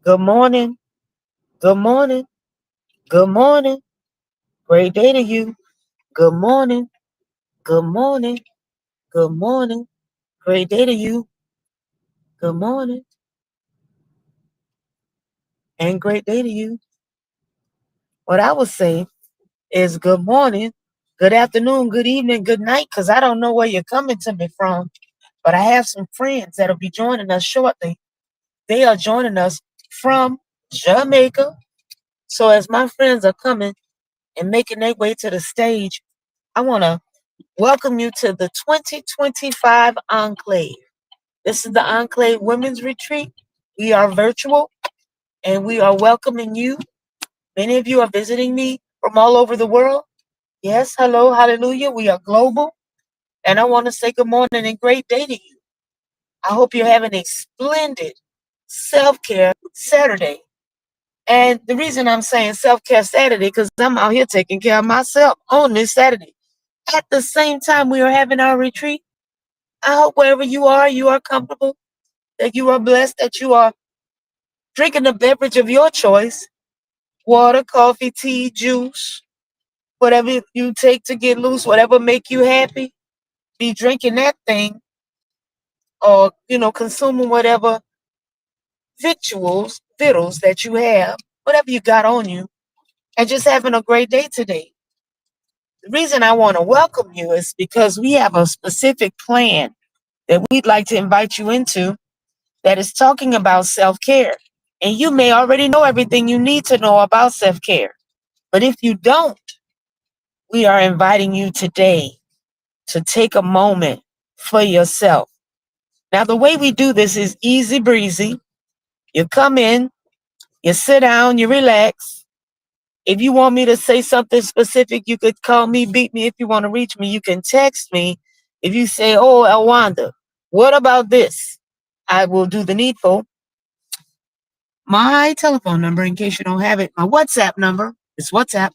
Good morning. Good morning. Good morning. Great day to you. Good morning. Good morning. Good morning. Great day to you. Good morning. And great day to you. What I would say is good morning, good afternoon, good evening, good night, because I don't know where you're coming to me from, but I have some friends that'll be joining us shortly. They are joining us from Jamaica. So as my friends are coming and making their way to the stage, I want to welcome you to the 2025 Enclave. This is the Enclave Women's Retreat. We are virtual and we are welcoming you. Many of you are visiting me from all over the world. Yes, hello, hallelujah. We are global. And I want to say good morning and great day to you. I hope you're having a splendid self care Saturday. And the reason I'm saying self care Saturday, because I'm out here taking care of myself on this Saturday. At the same time, we are having our retreat. I hope wherever you are comfortable, that you are blessed, that you are drinking a beverage of your choice, water, coffee, tea, juice, whatever you take to get loose, whatever make you happy, be drinking that thing or, consuming whatever victuals that you have, whatever you got on you, and just having a great day today. The reason I want to welcome you is because we have a specific plan that we'd like to invite you into that is talking about self care. And you may already know everything you need to know about self care. But if you don't, we are inviting you today to take a moment for yourself. Now, the way we do this is easy breezy. You come in, you sit down, you relax. If you want me to say something specific, you could call me, beat me. If you want to reach me, you can text me. If you say, oh, Elwanda, what about this? I will do the needful. My telephone number, in case you don't have it, my WhatsApp number is WhatsApp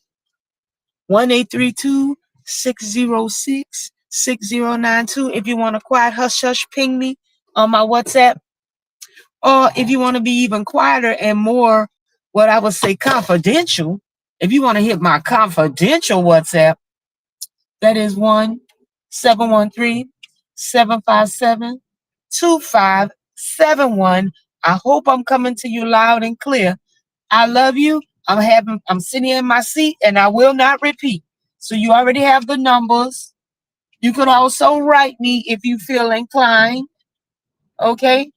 1-832-606-6092. If you want a quiet hush hush, ping me on my WhatsApp. Or if you want to be even quieter and more, what I would say confidential, if you want to hit my confidential WhatsApp, that is 1-713-757-2571. I hope I'm coming to you loud and clear. I love you. I'm sitting in my seat and I will not repeat. So you already have the numbers. You could also write me if you feel inclined. Okay.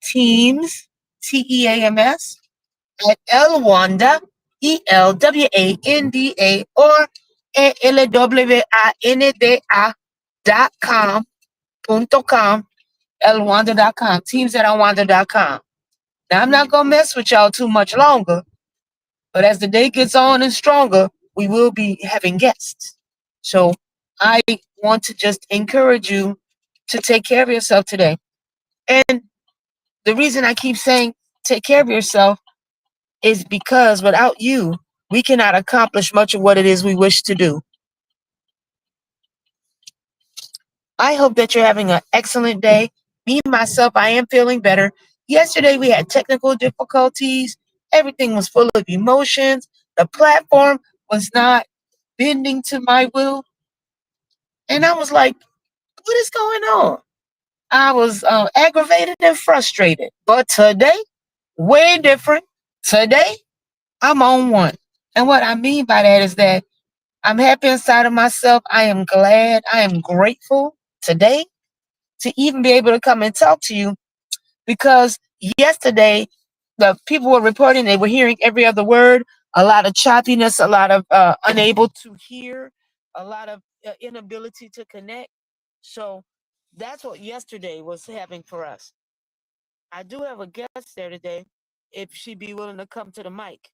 Teams, TEAMS at Elwanda, ELWANDA or ELWINDA.com, Elwanda.com, teams at Elwanda.com. Now I'm not gonna mess with y'all too much longer. But as the day gets on and stronger, we will be having guests. So I want to just encourage you to take care of yourself today. And the reason I keep saying take care of yourself is because without you, we cannot accomplish much of what it is we wish to do. I hope that you're having an excellent day. Me, myself, I am feeling better. Yesterday, we had technical difficulties. Everything was full of emotions. The platform was not bending to my will. And I was like, what is going on? I was aggravated and frustrated. But today, way different. Today, I'm on one. And what I mean by that is that I'm happy inside of myself. I am glad. I am grateful today to even be able to come and talk to you because yesterday, the people were reporting they were hearing every other word, a lot of choppiness, a lot of unable to hear, a lot of inability to connect. So that's what yesterday was having for us. I do have a guest there today, if she'd be willing to come to the mic.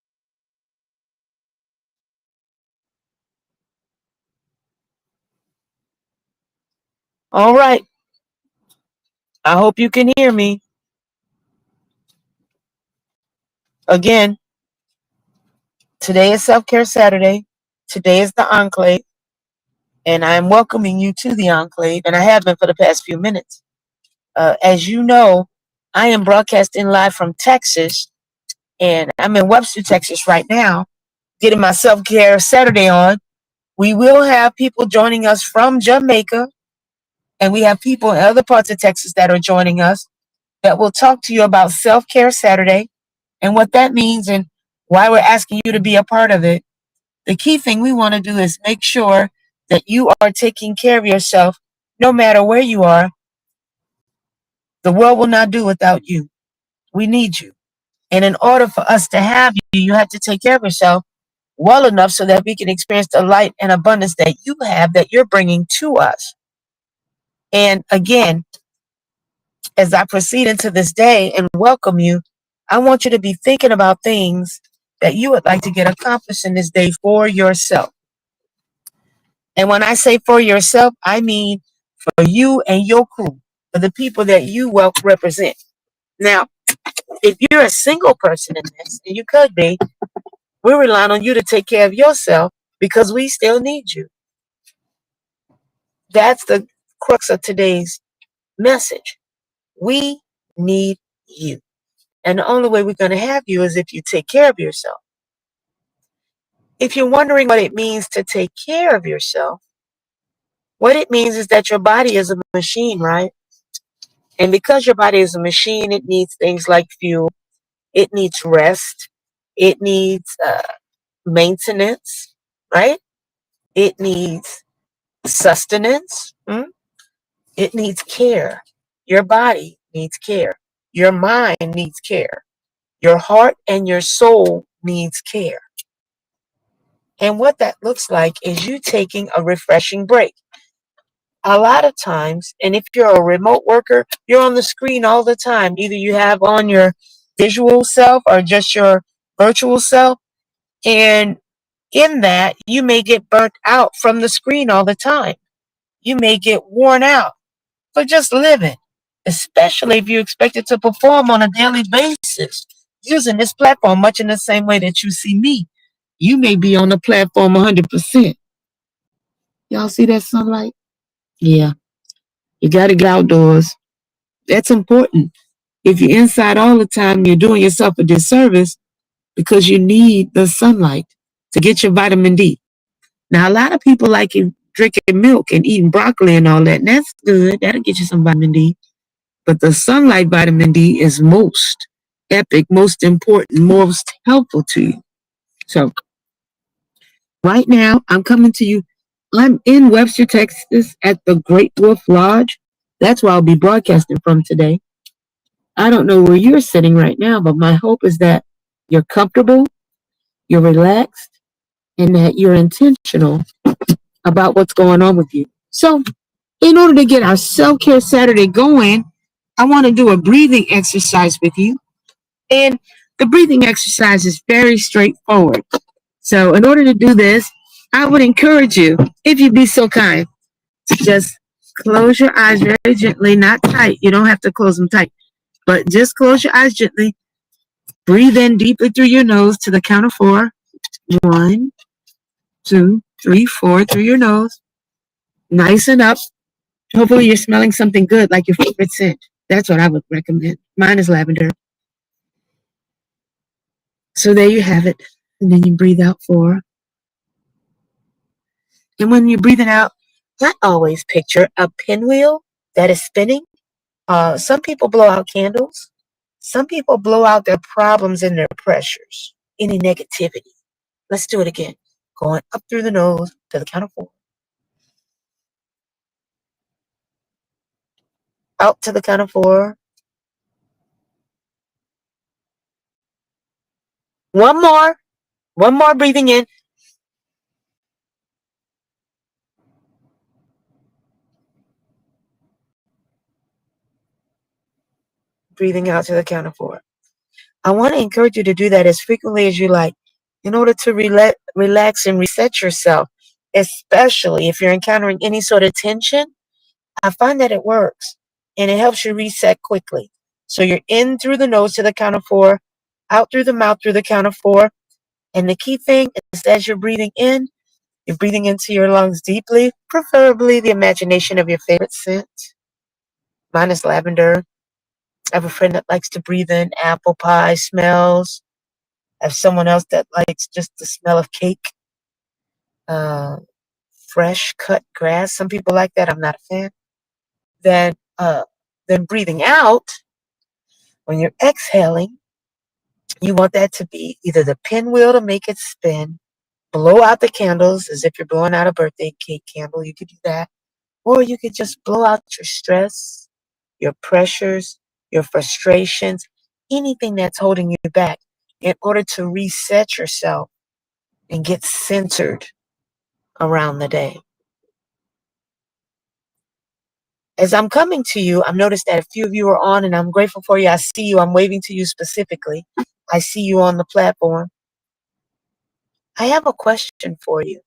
All right. I hope you can hear me. Again, today is Self Care Saturday. Today is the Enclave, and I am welcoming you to the Enclave, and I have been for the past few minutes. As you know, I am broadcasting live from Texas, And I'm in Webster, Texas right now, getting my self-care Saturday on. We will have people joining us from Jamaica, and we have people in other parts of Texas that are joining us that will talk to you about Self-Care Saturday and what that means and why we're asking you to be a part of it. The key thing we want to do is make sure that you are taking care of yourself no matter where you are. The world will not do without you. We need you. And in order for us to have you, you have to take care of yourself well enough so that we can experience the light and abundance that you have that you're bringing to us. And again, as I proceed into this day and welcome you, I want you to be thinking about things that you would like to get accomplished in this day for yourself. And when I say for yourself, I mean for you and your crew, for the people that you will represent. Now, if you're a single person in this, and you could be, we're relying on you to take care of yourself because we still need you. That's the crux of today's message. We need you. And the only way we're going to have you is if you take care of yourself. If you're wondering what it means to take care of yourself, what it means is that your body is a machine, right? And because your body is a machine, it needs things like fuel, it needs rest, it needs maintenance, right? It needs sustenance. It needs care. Your body needs care. Your mind needs care. Your heart and your soul needs care. And what that looks like is you taking a refreshing break. A lot of times, and if you're a remote worker, you're on the screen all the time. Either you have on your visual self or just your virtual self. And in that, you may get burnt out from the screen all the time. You may get worn out for just living, especially if you're expected to perform on a daily basis using this platform, much in the same way that you see me. You may be on the platform 100%. Y'all see that sunlight? Yeah. You got to get outdoors. That's important. If you're inside all the time, you're doing yourself a disservice because you need the sunlight to get your vitamin D. Now, a lot of people like drinking milk and eating broccoli and all that, and that's good. That'll get you some vitamin D. But the sunlight vitamin D is most epic, most important, most helpful to you. So, right now, I'm coming to you. I'm in Webster, Texas at the Great Wolf Lodge. That's where I'll be broadcasting from today. I don't know where you're sitting right now, but my hope is that you're comfortable, you're relaxed, and that you're intentional about what's going on with you. So, in order to get our self-care Saturday going, I want to do a breathing exercise with you. And the breathing exercise is very straightforward. So, in order to do this, I would encourage you, if you'd be so kind, to just close your eyes very gently, not tight. You don't have to close them tight, but just close your eyes gently. Breathe in deeply through your nose to the count of 4. 1, 2, 3, 4 through your nose. Nice and up. Hopefully you're smelling something good, like your favorite scent. That's what I would recommend. Mine is lavender. So there you have it. And then you breathe out 4. And when you're breathing out, I always picture a pinwheel that is spinning. Some people blow out candles. Some people blow out their problems and their pressures, any negativity. Let's do it again. Going up through the nose to the count of 4. Out to the count of 4. One more. One more breathing in. Breathing out to the count of 4. I want to encourage you to do that as frequently as you like in order to relax and reset yourself, especially if you're encountering any sort of tension. I find that it works and it helps you reset quickly. So you're in through the nose to the count of 4, out through the mouth through the count of 4. And the key thing is as you're breathing in, you're breathing into your lungs deeply, preferably the imagination of your favorite scent. Mine is lavender. I have a friend that likes to breathe in apple pie smells. I have someone else that likes just the smell of cake, uh, fresh cut grass. Some people like that. I'm not a fan. Then, then breathing out, when you're exhaling, you want that to be either the pinwheel to make it spin, blow out the candles as if you're blowing out a birthday cake candle. You could do that. Or you could just blow out your stress, your pressures, your frustrations, anything that's holding you back in order to reset yourself and get centered around the day. As I'm coming to you, I've noticed that a few of you are on, and I'm grateful for you. I see you. I'm waving to you specifically. I see you on the platform. I have a question for you,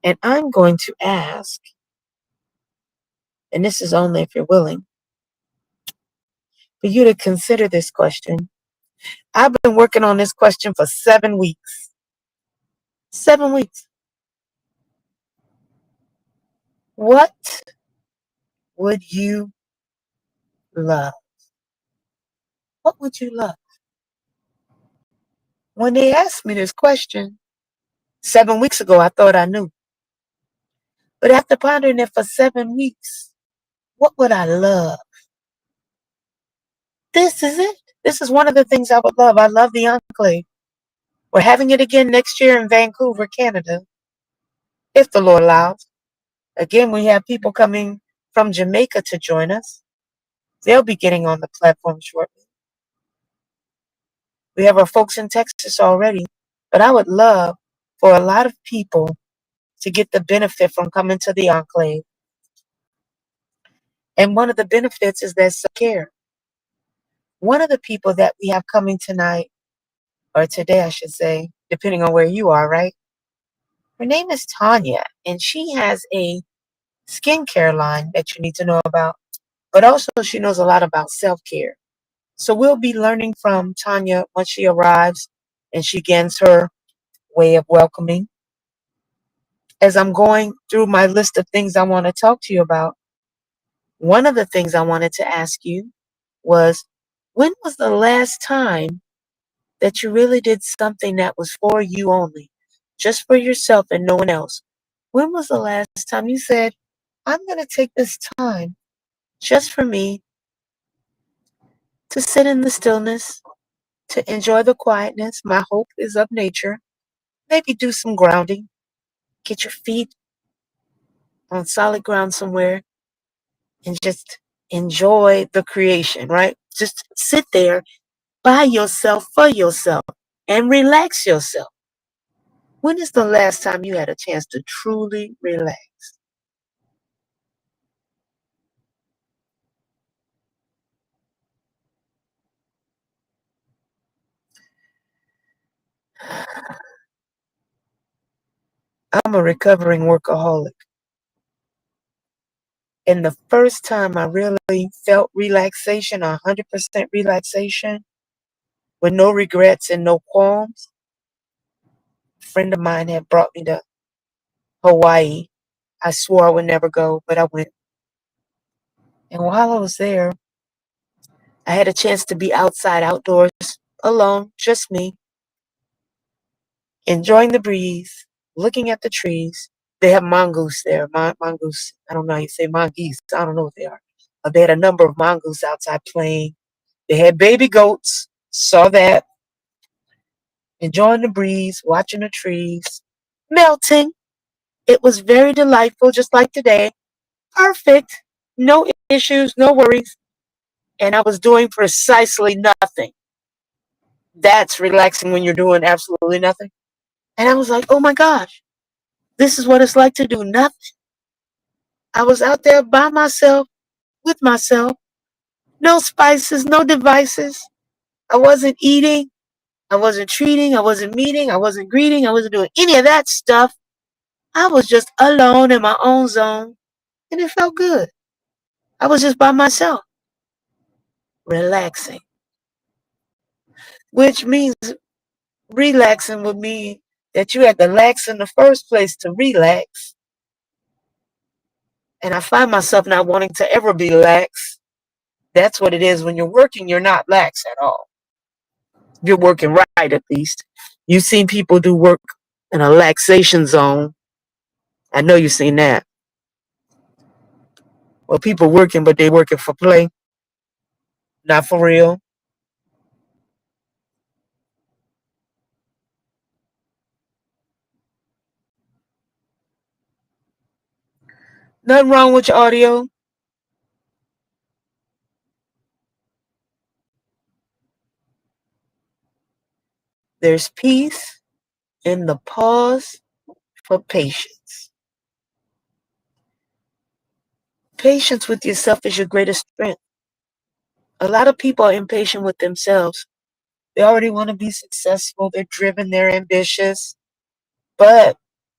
and I'm going to ask, and this is only if you're willing, for you to consider this question. I've been working on this question for 7 weeks. 7 weeks. What would you love? What would you love? When they asked me this question 7 weeks ago, I thought I knew. But after pondering it for 7 weeks, what would I love? This is it. This is one of the things I would love. I love the Enclave. We're having it again next year in Vancouver, Canada, if the Lord allows. Again, we have people coming from Jamaica to join us. They'll be getting on the platform shortly. We have our folks in Texas already, but I would love for a lot of people to get the benefit from coming to the Enclave. And one of the benefits is that self-care. One of the people that we have coming tonight, or today, I should say, depending on where you are, right? Her name is Tanya, and she has a skincare line that you need to know about, but also she knows a lot about self-care. So we'll be learning from Tanya once she arrives and she begins her way of welcoming. As I'm going through my list of things I want to talk to you about, one of the things I wanted to ask you was, when was the last time that you really did something that was for you only, just for yourself and no one else? When was the last time you said, I'm going to take this time just for me to sit in the stillness, to enjoy the quietness? My hope is of nature. Maybe do some grounding, get your feet on solid ground somewhere, and just enjoy the creation, right? Just sit there by yourself, for yourself, and relax yourself. When is the last time you had a chance to truly relax? I'm a recovering workaholic. And the first time I really felt relaxation, 100% relaxation, with no regrets and no qualms, a friend of mine had brought me to Hawaii. I swore I would never go, but I went. And while I was there, I had a chance to be outside, outdoors, alone, just me, enjoying the breeze, looking at the trees. They have mongoose there. Mongoose. I don't know how you say mongoose. I don't know what they are. They had a number of mongoose outside playing. They had baby goats. Saw that. Enjoying the breeze, watching the trees, melting. It was very delightful, just like today. Perfect. No issues, no worries. And I was doing precisely nothing. That's relaxing when you're doing absolutely nothing. And I was like, oh my gosh, this is what it's like to do nothing. I was out there by myself, with myself. No spices, no devices. I wasn't eating. I wasn't treating. I wasn't meeting. I wasn't greeting. I wasn't doing any of that stuff. I was just alone in my own zone. And it felt good. I was just by myself, relaxing. Which means relaxing would mean that you had to lax in the first place to relax. And I find myself not wanting to ever be lax. That's what it is. When you're working, you're not lax at all. You're working right, at least. You've seen people do work in a relaxation zone. I know you've seen that. Well, people working, but they working for play, not for real. Nothing wrong with your audio. There's peace in the pause for patience. Patience with yourself is your greatest strength. A lot of people are impatient with themselves. They already want to be successful. They're driven. They're ambitious. But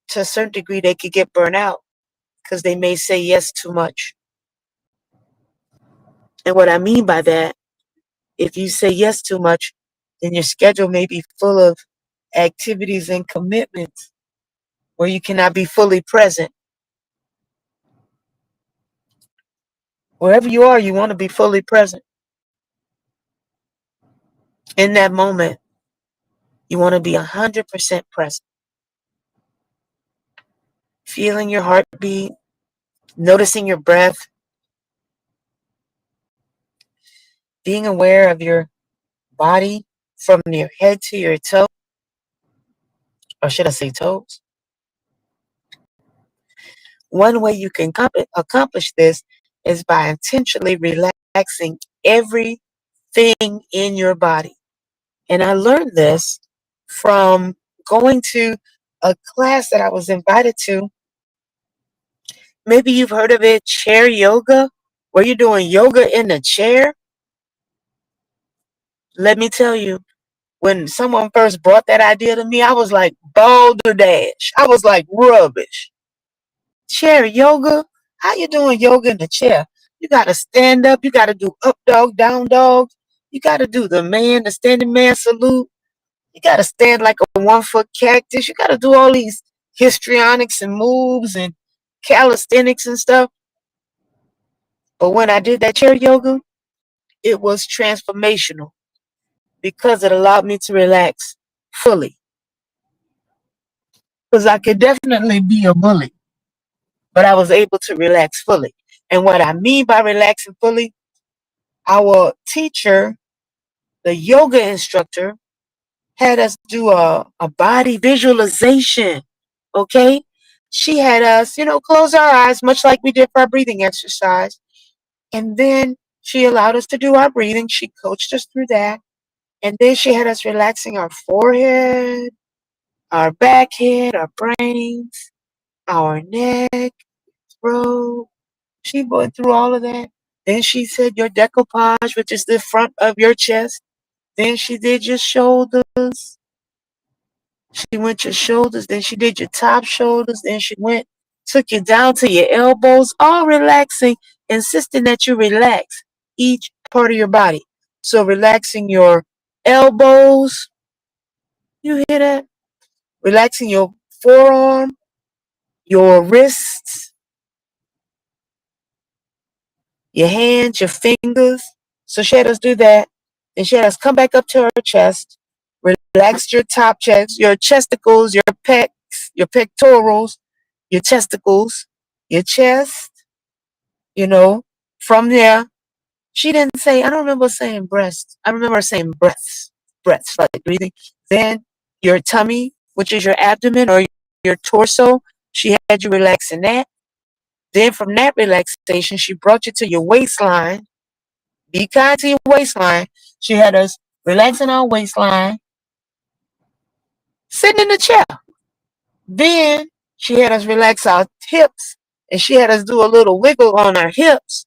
to a certain degree, they could get burnt out because they may say yes too much. And what I mean by that, if you say yes too much, then your schedule may be full of activities and commitments where you cannot be fully present. Wherever you are, you want to be fully present. In that moment, you want to be 100% present. Feeling your heartbeat, noticing your breath, being aware of your body from your head to your toe, or should I say toes? One way you can accomplish this is by intentionally relaxing everything in your body. And I learned this from going to a class that I was invited to. Maybe you've heard of it, chair yoga, where you're doing yoga in a chair. Let me tell you, when someone first brought that idea to me, I was like balderdash. I was like rubbish. Chair yoga? How you doing yoga in the chair? You gotta stand up. You gotta do up dog, down dog. You gotta do the standing man salute. You gotta stand like a 1 foot cactus. You gotta do all these histrionics and moves and calisthenics and stuff. But when I did that chair yoga, it was transformational because it allowed me to relax fully. Because I could definitely be a bully, but I was able to relax fully. And what I mean by relaxing fully, our teacher, the yoga instructor, had us do a body visualization. Okay? She had us, close our eyes, much like we did for our breathing exercise. And then she allowed us to do our breathing. She coached us through that. And then she had us relaxing our forehead, our back head, our brains, our neck, throat. She went through all of that. Then she said your decoupage, which is the front of your chest. Then she did your shoulders. She went your shoulders. Then she did your top shoulders. Then she took you down to your elbows, all relaxing, insisting that you relax each part of your body. So relaxing your elbows, you hear that? Relaxing your forearm, your wrists, your hands, your fingers. So she had us do that. Then she had us come back up to her chest, relax your top chest, your chesticles, your pecs, your pectorals, your testicles, your chest, you know. From there, she didn't say, I don't remember saying breasts. I remember saying breaths, like breathing. Then your tummy, which is your abdomen or your torso, she had you relaxing that. Then from that relaxation, she brought you to your waistline. Be kind to your waistline. She had us relaxing our waistline, sitting in the chair. Then she had us relax our hips and she had us do a little wiggle on our hips.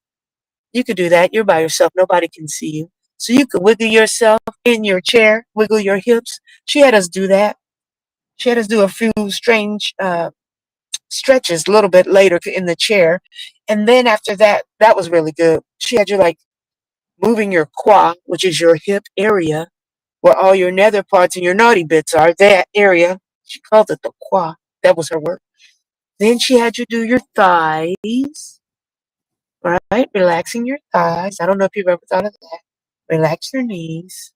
You could do that. You're by yourself. Nobody can see you. So you could wiggle yourself in your chair, wiggle your hips. She had us do that. She had us do a few strange stretches a little bit later in the chair. And then after that, that was really good. She had you like moving your quad, which is your hip area, where all your nether parts and your naughty bits are, that area. She called it the quad. That was her word. Then she had you do your thighs, right? Relaxing your thighs. I don't know if you've ever thought of that. Relax your knees.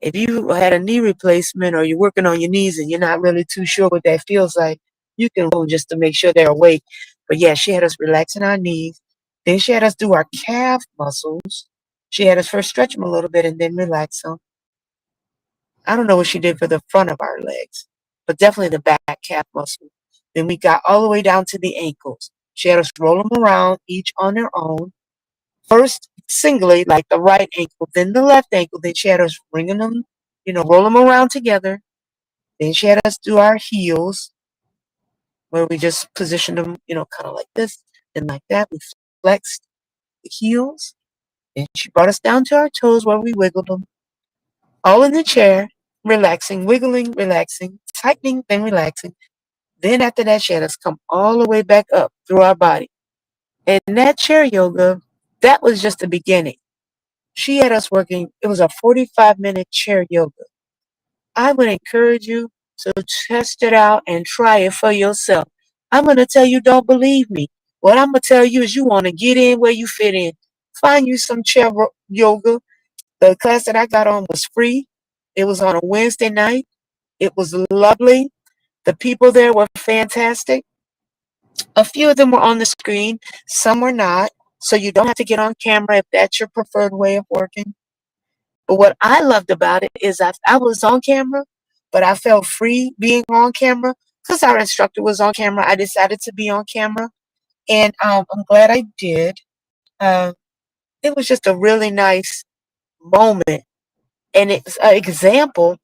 If you had a knee replacement or you're working on your knees and you're not really too sure what that feels like, you can roll just to make sure they're awake. But yeah, she had us relaxing our knees. Then she had us do our calf muscles. She had us first stretch them a little bit and then relax them. I don't know what she did for the front of our legs, but definitely the back calf muscle. Then we got all the way down to the ankles. She had us roll them around, each on their own. First singly, like the right ankle, then the left ankle. Then she had us bringing them, roll them around together. Then she had us do our heels, where we just positioned them, kind of like this, and like that. We flexed the heels. Then she brought us down to our toes, where we wiggled them, all in the chair, relaxing, wiggling, relaxing, tightening, then relaxing. Then after that, she had us come all the way back up through our body. And that chair yoga, that was just the beginning. She had us working, it was a 45-minute chair yoga. I would encourage you to test it out and try it for yourself. I'm going to tell you, don't believe me. What I'm going to tell you is you want to get in where you fit in. Find you some chair yoga. The class that I got on was free. It was on a Wednesday night. It was lovely. The people there were fantastic. A few of them were on the screen, some were not. So you don't have to get on camera if that's your preferred way of working. But what I loved about it is I was on camera, but I felt free being on camera because our instructor was on camera. I decided to be on camera, and I'm glad I did. Uh, it was just a really nice moment, and it's an example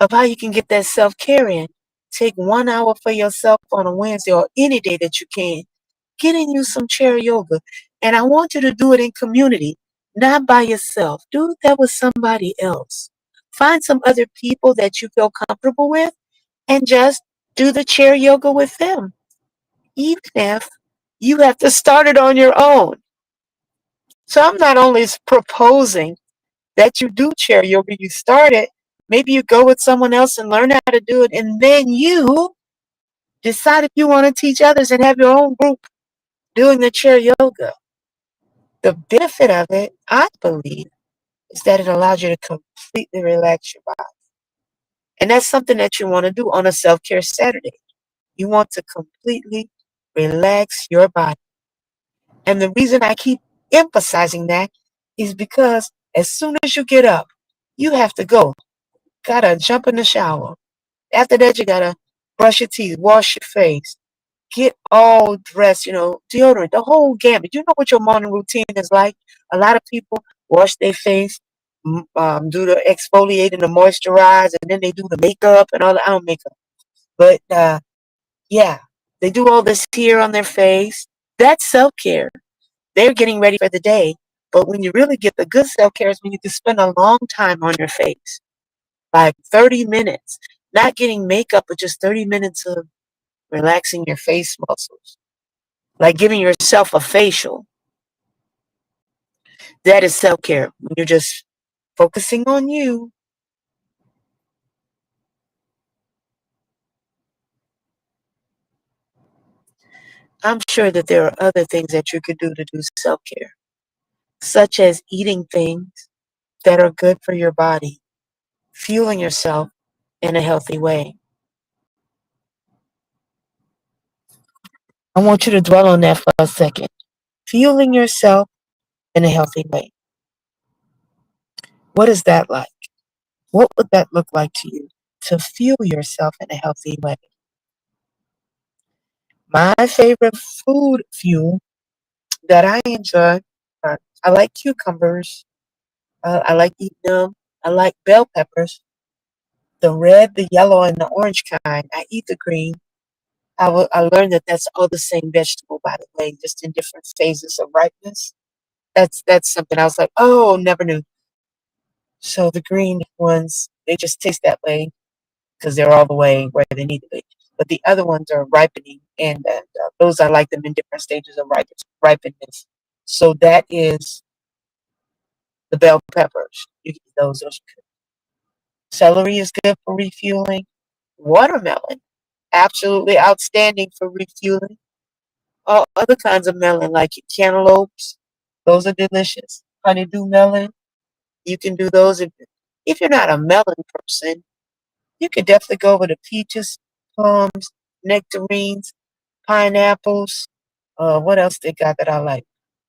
of how you can get that self-care in. Take 1 hour for yourself on a Wednesday or any day that you can. Getting you some chair yoga. And I want you to do it in community, not by yourself. Do that with somebody else. Find some other people that you feel comfortable with and just do the chair yoga with them. Even if you have to start it on your own. So I'm not only proposing that you do chair yoga, you start it. Maybe you go with someone else and learn how to do it, and then you decide if you want to teach others and have your own group doing the chair yoga. The benefit of it, I believe, is that it allows you to completely relax your body. And that's something that you want to do on a self-care Saturday. You want to completely relax your body. And the reason I keep emphasizing that is because as soon as you get up, you have to go. Gotta jump in the shower. After that, you gotta brush your teeth, wash your face, get all dressed, deodorant, the whole gamut. You know what your morning routine is like? A lot of people wash their face, do the exfoliating, the moisturize, and then they do the makeup and all the eye makeup. But yeah, they do all this here on their face. That's self-care. They're getting ready for the day. But when you really get the good self-care is when you can spend a long time on your face, like 30 minutes, not getting makeup, but just 30 minutes of relaxing your face muscles, like giving yourself a facial. That is self-care. When you're just focusing on you. I'm sure that there are other things that you could do to do self-care, such as eating things that are good for your body, fueling yourself in a healthy way. I want you to dwell on that for a second. Fueling yourself in a healthy way. What is that like? What would that look like to you to fuel yourself in a healthy way? My favorite food fuel that I enjoy I like cucumbers. I like eating them. I like bell peppers, the red, the yellow, and the orange kind. I eat the green. I learned that that's all the same vegetable, by the way, just in different phases of ripeness. That's something I was like, oh, never knew. So the green ones, they just taste that way because they're all the way where they need to be. But the other ones are ripening, and those I like them in different stages of ripeness. So that is the bell peppers. You can eat those are good. Celery is good for refueling. Watermelon, absolutely outstanding for refueling. All other kinds of melon, like cantaloupes, those are delicious. Honeydew melon, you can do those. If you're not a melon person, you could definitely go over the peaches, plums, nectarines, pineapples. What else they got that I like?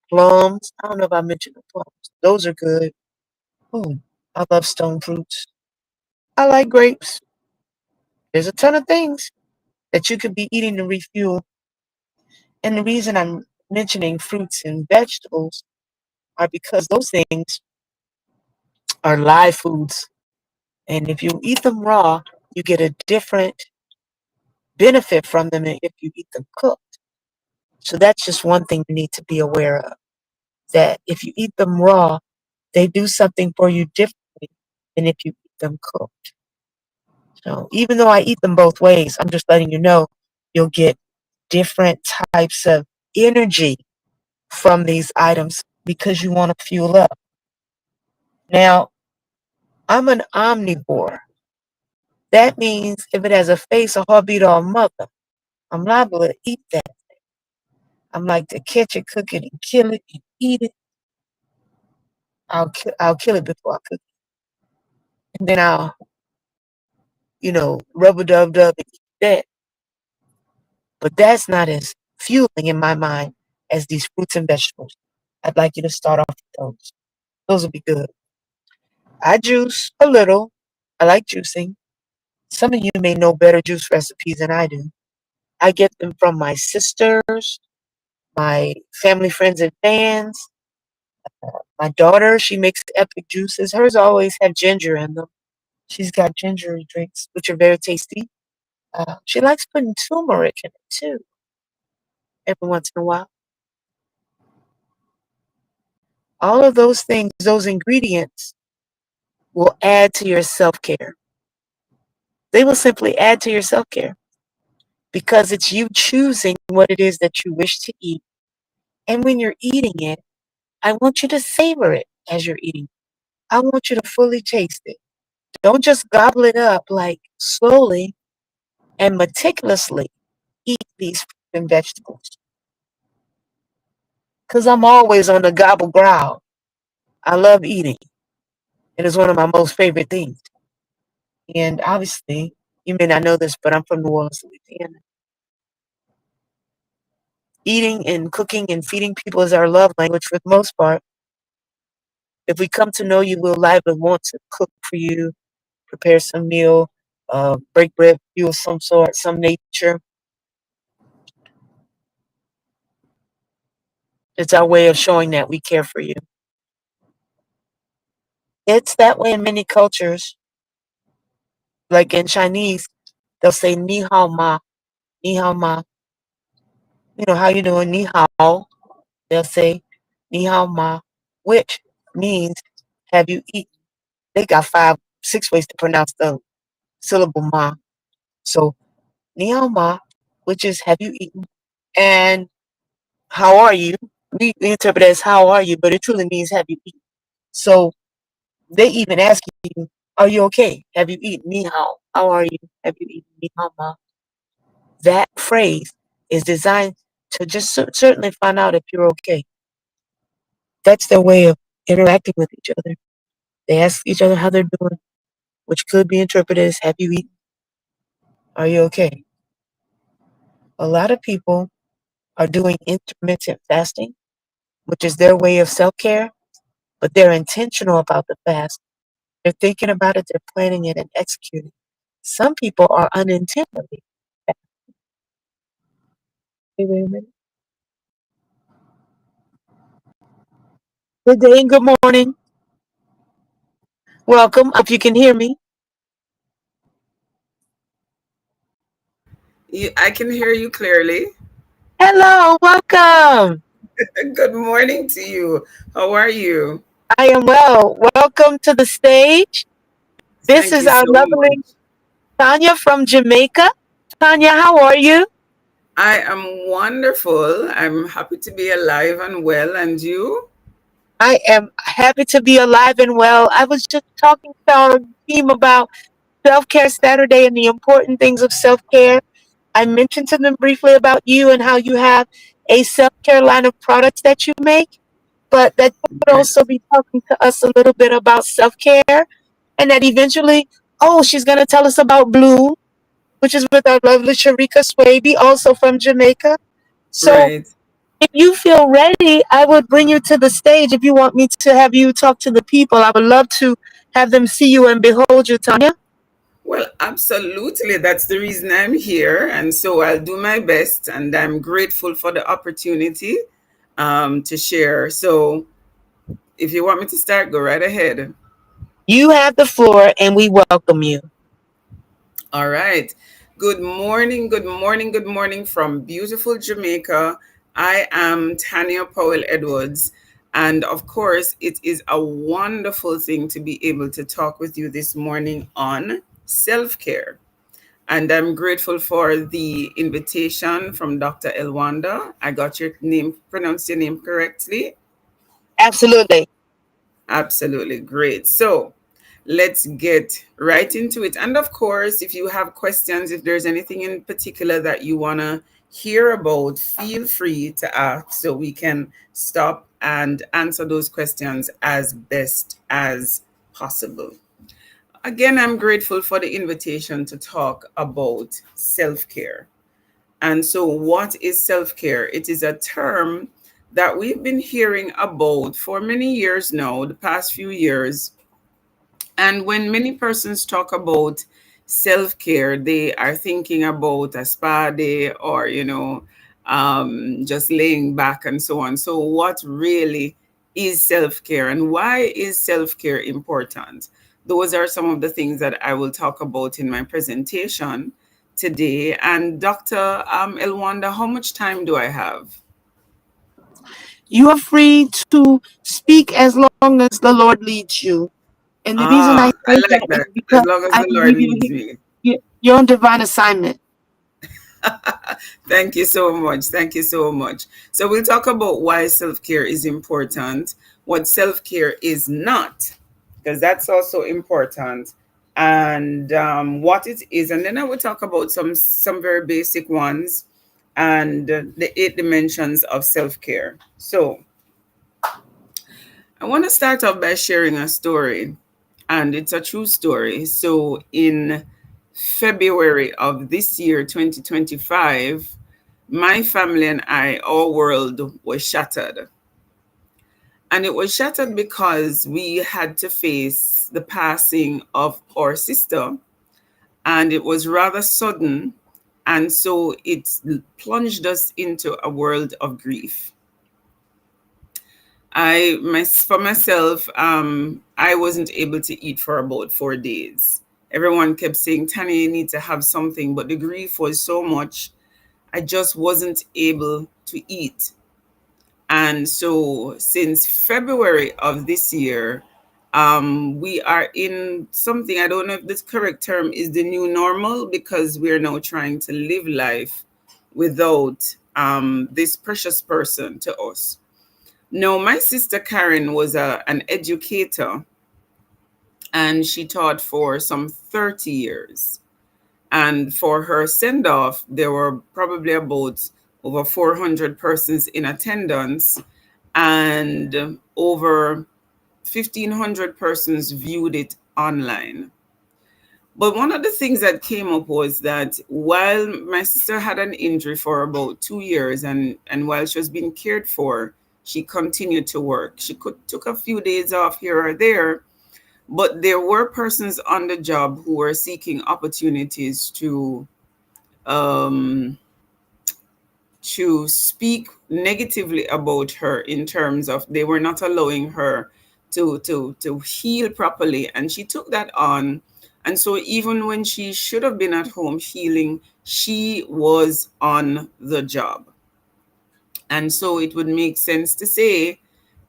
Plums. I don't know if I mentioned the plums. Those are good. Ooh, I love stone fruits. I like grapes. There's a ton of things that you could be eating to refuel. And the reason I'm mentioning fruits and vegetables are because those things are live foods. And if you eat them raw, you get a different benefit from them than if you eat them cooked. So that's just one thing you need to be aware of. That if you eat them raw, they do something for you differently than if you eat them cooked. So even though I eat them both ways, I'm just letting you know you'll get different types of energy from these items because you want to fuel up. Now, I'm an omnivore. That means if it has a face, a heartbeat, or a mother, I'm liable to eat that. I'm like to catch it, cook it, and kill it, and eat it. I'll kill it before I cook it, and then I'll rub a dub dub and eat that. But that's not as fueling in my mind as these fruits and vegetables. I'd like you to start off with those. Those would be good. I juice a little. I like juicing. Some of you may know better juice recipes than I do. I get them from my sisters, my family, friends, and fans. My daughter, she makes epic juices. Hers always have ginger in them. She's got gingery drinks, which are very tasty. She likes putting turmeric in it too, every once in a while. All of those things, those ingredients, will add to your self care. They will simply add to your self care because it's you choosing what it is that you wish to eat. And when you're eating it, I want you to savor it as you're eating. I want you to fully taste it. Don't just gobble it up, like slowly and meticulously eat these fruits and vegetables. Because I'm always on the gobble growl. I love eating. It is one of my most favorite things. And obviously, you may not know this, but I'm from New Orleans, Louisiana. Eating and cooking and feeding people is our love language for the most part. If we come to know you, we'll likely want to cook for you, prepare some meal, break bread with you of some sort, some nature. It's our way of showing that we care for you. It's that way in many cultures. Like in Chinese, they'll say ni hao ma, ni hao ma. How you doing? Ni hao. They'll say ni hao ma, which means have you eaten? They got 5, 6 ways to pronounce the syllable ma. So ni hao ma, which is have you eaten? And how are you? We interpret it as how are you, but it truly means have you eaten? So they even ask you, are you okay? Have you eaten? Ni hao. How are you? Have you eaten? Ni hao ma. That phrase is designed to just certainly find out if you're okay. That's their way of interacting with each other. They ask each other how they're doing, which could be interpreted as have you eaten? Are you okay? A lot of people are doing intermittent fasting, which is their way of self care, but they're intentional about the fast. They're thinking about it, they're planning it, and executing. Some people are unintentionally. Wait a minute. Good day and good morning. Welcome. If you can hear me. I can hear you clearly. Hello, welcome. Good morning to you. How are you? I am well. Welcome to the stage. This Thank is you our so lovely much. Tanya from Jamaica. Tanya, how are you? I am wonderful. I'm happy to be alive and well. And you? I am happy to be alive and well. I was just talking to our team about Self Care Saturday and the important things of self care. I mentioned to them briefly about you and how you have a self care line of products that you make, but that you would also Yes. be talking to us a little bit about self care. And that eventually, oh, she's going to tell us about Bloom, which is with our lovely Sharika Swaby, also from Jamaica. So Right. if you feel ready, I would bring you to the stage if you want me to have you talk to the people. I would love to have them see you and behold you, Tanya. Well, absolutely. That's the reason I'm here. And so I'll do my best. And I'm grateful for the opportunity to share. So if you want me to start, go right ahead. You have the floor and we welcome you. All right. Good morning, good morning, good morning from beautiful Jamaica. I am Tanya Powell Edwards. And of course, it is a wonderful thing to be able to talk with you this morning on self care. And I'm grateful for the invitation from Dr. Elwanda. I got your name, pronounced your name correctly. Absolutely. Absolutely great. So let's get right into it. And of course, if you have questions, if there's anything in particular that you want to hear about, feel free to ask so we can stop and answer those questions as best as possible. Again, I'm grateful for the invitation to talk about self care. And so, what is self care? It is a term that we've been hearing about for many years now, the past few years. And when many persons talk about self care, they are thinking about a spa day or, just laying back and so on. So, what really is self care and why is self care important? Those are some of the things that I will talk about in my presentation today. And Dr. Elwanda, how much time do I have? You are free to speak as long as the Lord leads you. And the reason I I say like that is that. because As long as I the Lord believe leads me. you're on divine assignment. Thank you so much. Thank you so much. So, we'll talk about why self care is important, what self care is not, because that's also important, and what it is. And then I will talk about some very basic ones and the 8 dimensions of self care. So, I want to start off by sharing a story, and it's a true story. So, in February of this year, 2025, my family and I, our world was shattered. And it was shattered because we had to face the passing of our sister, and it was rather sudden. And so it plunged us into a world of grief. For myself, I wasn't able to eat for about 4 days. Everyone kept saying, Tanya, you need to have something, but the grief was so much, I just wasn't able to eat. And so since February of this year, we are in something, I don't know if the correct term is the new normal, because we're now trying to live life without this precious person to us. No, my sister Karen was an educator, and she taught for some 30 years. And for her send off, there were probably about over 400 persons in attendance, and over 1,500 persons viewed it online. But one of the things that came up was that while my sister had an injury for about 2 years, and while she was being cared for, she continued to work. She took a few days off here or there, but there were persons on the job who were seeking opportunities um, to speak negatively about her, in terms of they were not allowing her to heal properly, and she took that on. And so even when she should have been at home healing, she was on the job. And so it would make sense to say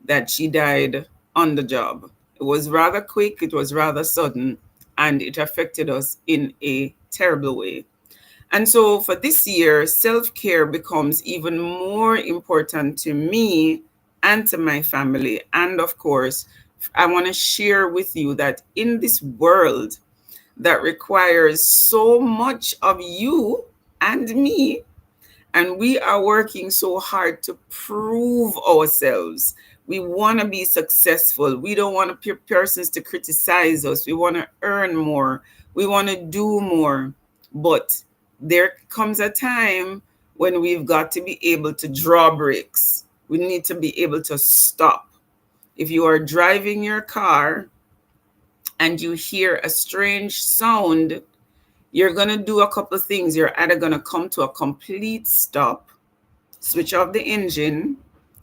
that she died on the job. It was rather quick, it was rather sudden, and it affected us in a terrible way. And so for this year, self care becomes even more important to me and to my family. And of course, I want to share with you that in this world that requires so much of you and me, and we are working so hard to prove ourselves. We want to be successful. We don't want persons to criticize us. We want to earn more. We want to do more. But there comes a time when we've got to be able to draw brakes. We need to be able to stop. If you are driving your car and you hear a strange sound, you're going to do a couple of things. You're either going to come to a complete stop, switch off the engine,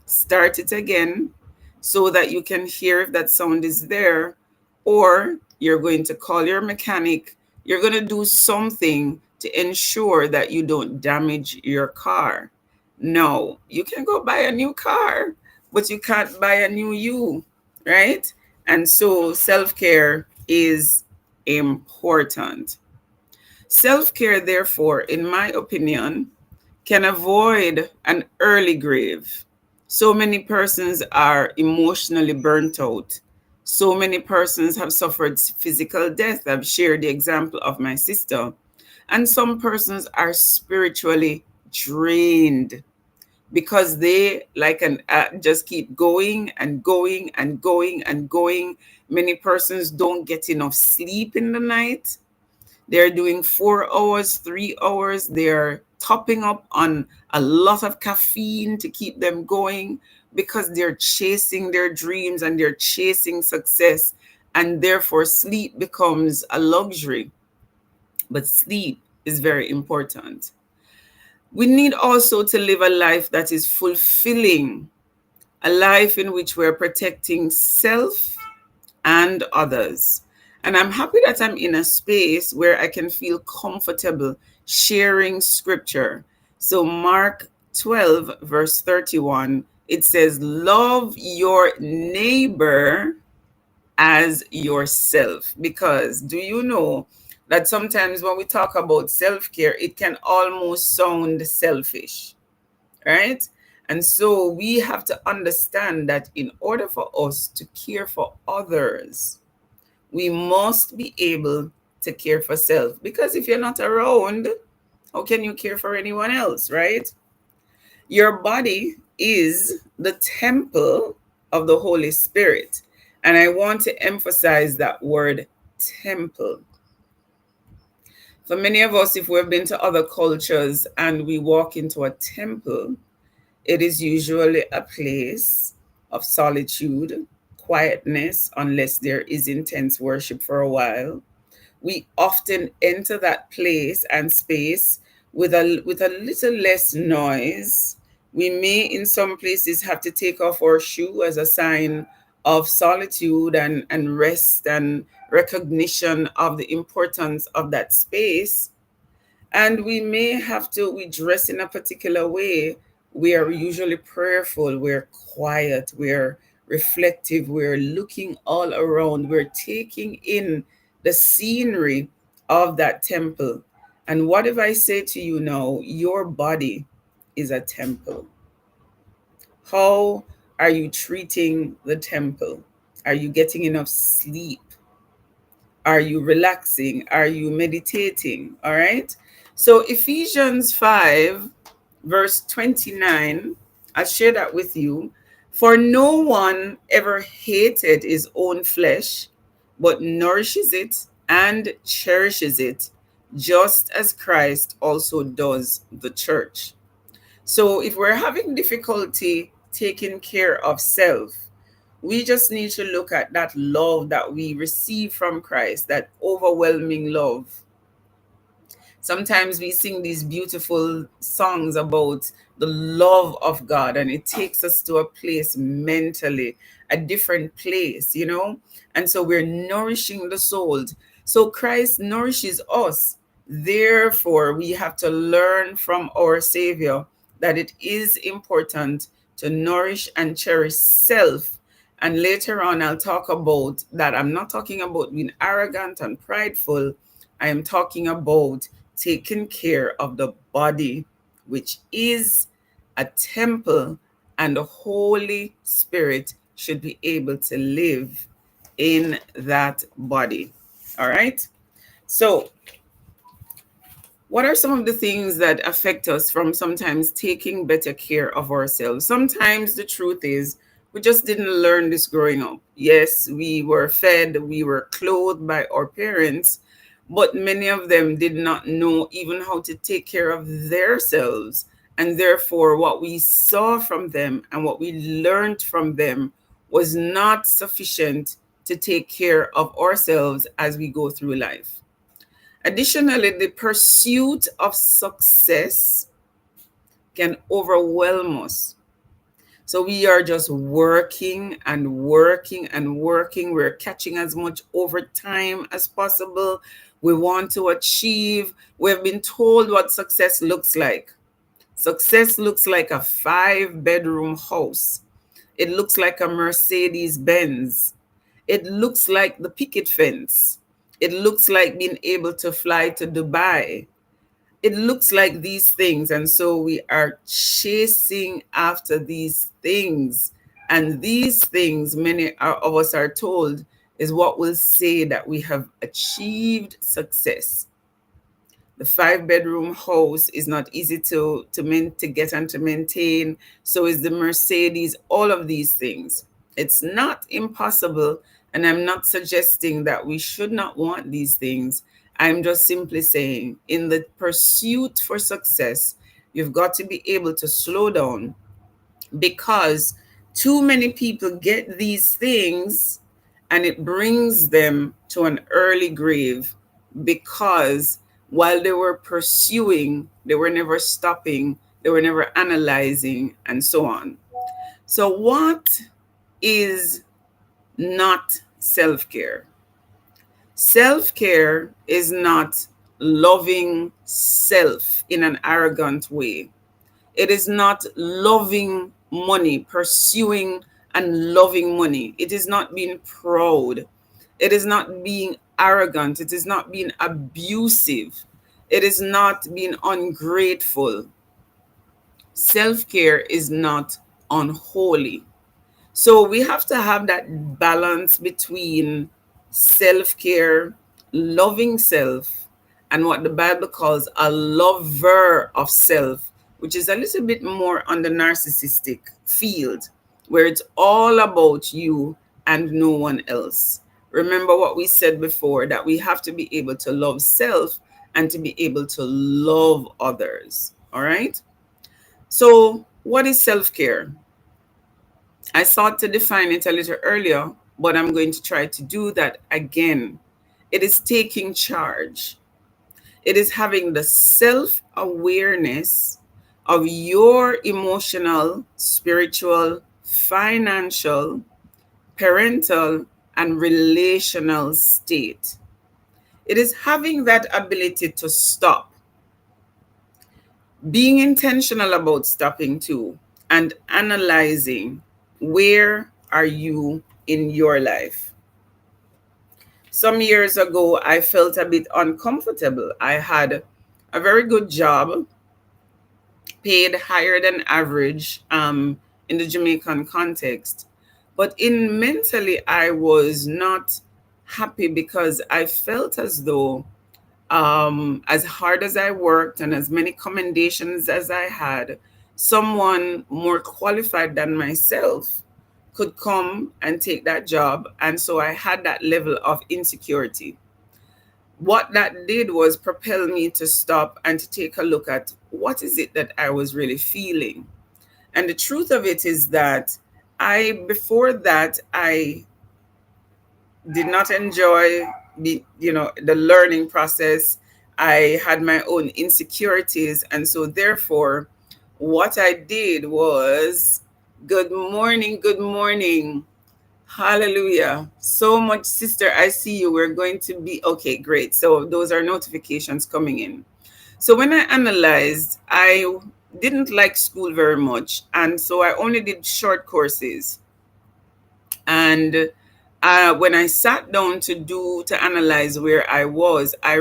start it again so that you can hear if that sound is there, or you're going to call your mechanic. You're going to do something to ensure that you don't damage your car. No, you can go buy a new car, but you can't buy a new you, right? And so self care is important. Self care, therefore, in my opinion, can avoid an early grave. So many persons are emotionally burnt out. So many persons have suffered physical death. I've shared the example of my sister. And some persons are spiritually drained because they like an just keep going and going and going and going. Many persons don't get enough sleep in the night. They're doing 4 hours, 3 hours. They're topping up on a lot of caffeine to keep them going because they're chasing their dreams and they're chasing success. And therefore, sleep becomes a luxury. But sleep is very important. We need also to live a life that is fulfilling, a life in which we're protecting self and others. And I'm happy that I'm in a space where I can feel comfortable sharing scripture. So, Mark 12, verse 31, it says, love your neighbor as yourself. Because do you know that sometimes when we talk about self care, it can almost sound selfish, right? And so we have to understand that in order for us to care for others, we must be able to care for self. Because if you're not around, how can you care for anyone else, right? Your body is the temple of the Holy Spirit. And I want to emphasize that word temple. For many of us, if we've been to other cultures and we walk into a temple, it is usually a place of solitude, quietness, unless there is intense worship for a while. We often enter that place and space with a little less noise. We may, in some places, have to take off our shoe as a sign of solitude and rest and recognition of the importance of that space. And we may have to, we dress in a particular way. We are usually prayerful, we're quiet, we're reflective, we're looking all around, we're taking in the scenery of that temple. And what if I say to you now, your body is a temple? How are you treating the temple? Are you getting enough sleep? Are you relaxing? Are you meditating? All right. So, Ephesians 5, verse 29, I'll share that with you. For no one ever hated his own flesh, but nourishes it and cherishes it, just as Christ also does the church. So, if we're having difficulty taking care of self, we just need to look at that love that we receive from Christ, that overwhelming love. Sometimes we sing these beautiful songs about the love of God, and it takes us to a place mentally, a different place, you know? And so we're nourishing the soul. So Christ nourishes us. Therefore, we have to learn from our Savior that it is important to nourish and cherish self. And later on, I'll talk about that. I'm not talking about being arrogant and prideful. I am talking about taking care of the body, which is a temple, and the Holy Spirit should be able to live in that body. All right. So, what are some of the things that affect us from sometimes taking better care of ourselves? Sometimes the truth is We just didn't learn this growing up. Yes, we were fed, we were clothed by our parents, but many of them did not know even how to take care of themselves. And therefore, what we saw from them and what we learned from them was not sufficient to take care of ourselves as we go through life. Additionally, the pursuit of success can overwhelm us. So we are just working and working and working. We're catching as much overtime as possible. We want to achieve. We've been told what success looks like. Success looks like a 5-bedroom house. It looks like a Mercedes Benz. It looks like the picket fence. It looks like being able to fly to Dubai. It looks like these things. And so we are chasing after these things. And these things, many of us are told, is what will say that we have achieved success. The 5-bedroom house is not easy to get and to maintain. So is the Mercedes, all of these things. It's not impossible. And I'm not suggesting that we should not want these things. I'm just simply saying, in the pursuit for success, you've got to be able to slow down, because too many people get these things and it brings them to an early grave, because while they were pursuing, they were never stopping, they were never analyzing, and so on. So, what is not self care? Self care is not loving self in an arrogant way. It is not loving money, pursuing and loving money. It is not being proud. It is not being arrogant. It is not being abusive. It is not being ungrateful. Self care is not unholy. So we have to have that balance between self care, loving self, and what the Bible calls a lover of self, which is a little bit more on the narcissistic field, where it's all about you and no one else. Remember what we said before, that we have to be able to love self and to be able to love others. All right. So, what is self care? I sought to define it a little earlier, but I'm going to try to do that again. It is taking charge. It is having the self awareness of your emotional, spiritual, financial, parental, and relational state. It is having that ability to stop, being intentional about stopping too, and analyzing, where are you in your life. Some years ago, I felt a bit uncomfortable. I had a very good job, paid higher than average, in the Jamaican context. But in mentally, I was not happy, because I felt as though, as hard as I worked and as many commendations as I had, someone more qualified than myself could come and take that job. And so I had that level of insecurity. What that did was propel me to stop and to take a look at, what is it that I was really feeling. And the truth of it is that before that, I did not enjoy the learning process. I had my own insecurities, and so therefore what I did was, good morning, hallelujah, so much, sister, I see you, we're going to be okay, great. So those are notifications coming in. So when I analyzed, I didn't like school very much, and so I only did short courses. And when I sat down to analyze where I was, I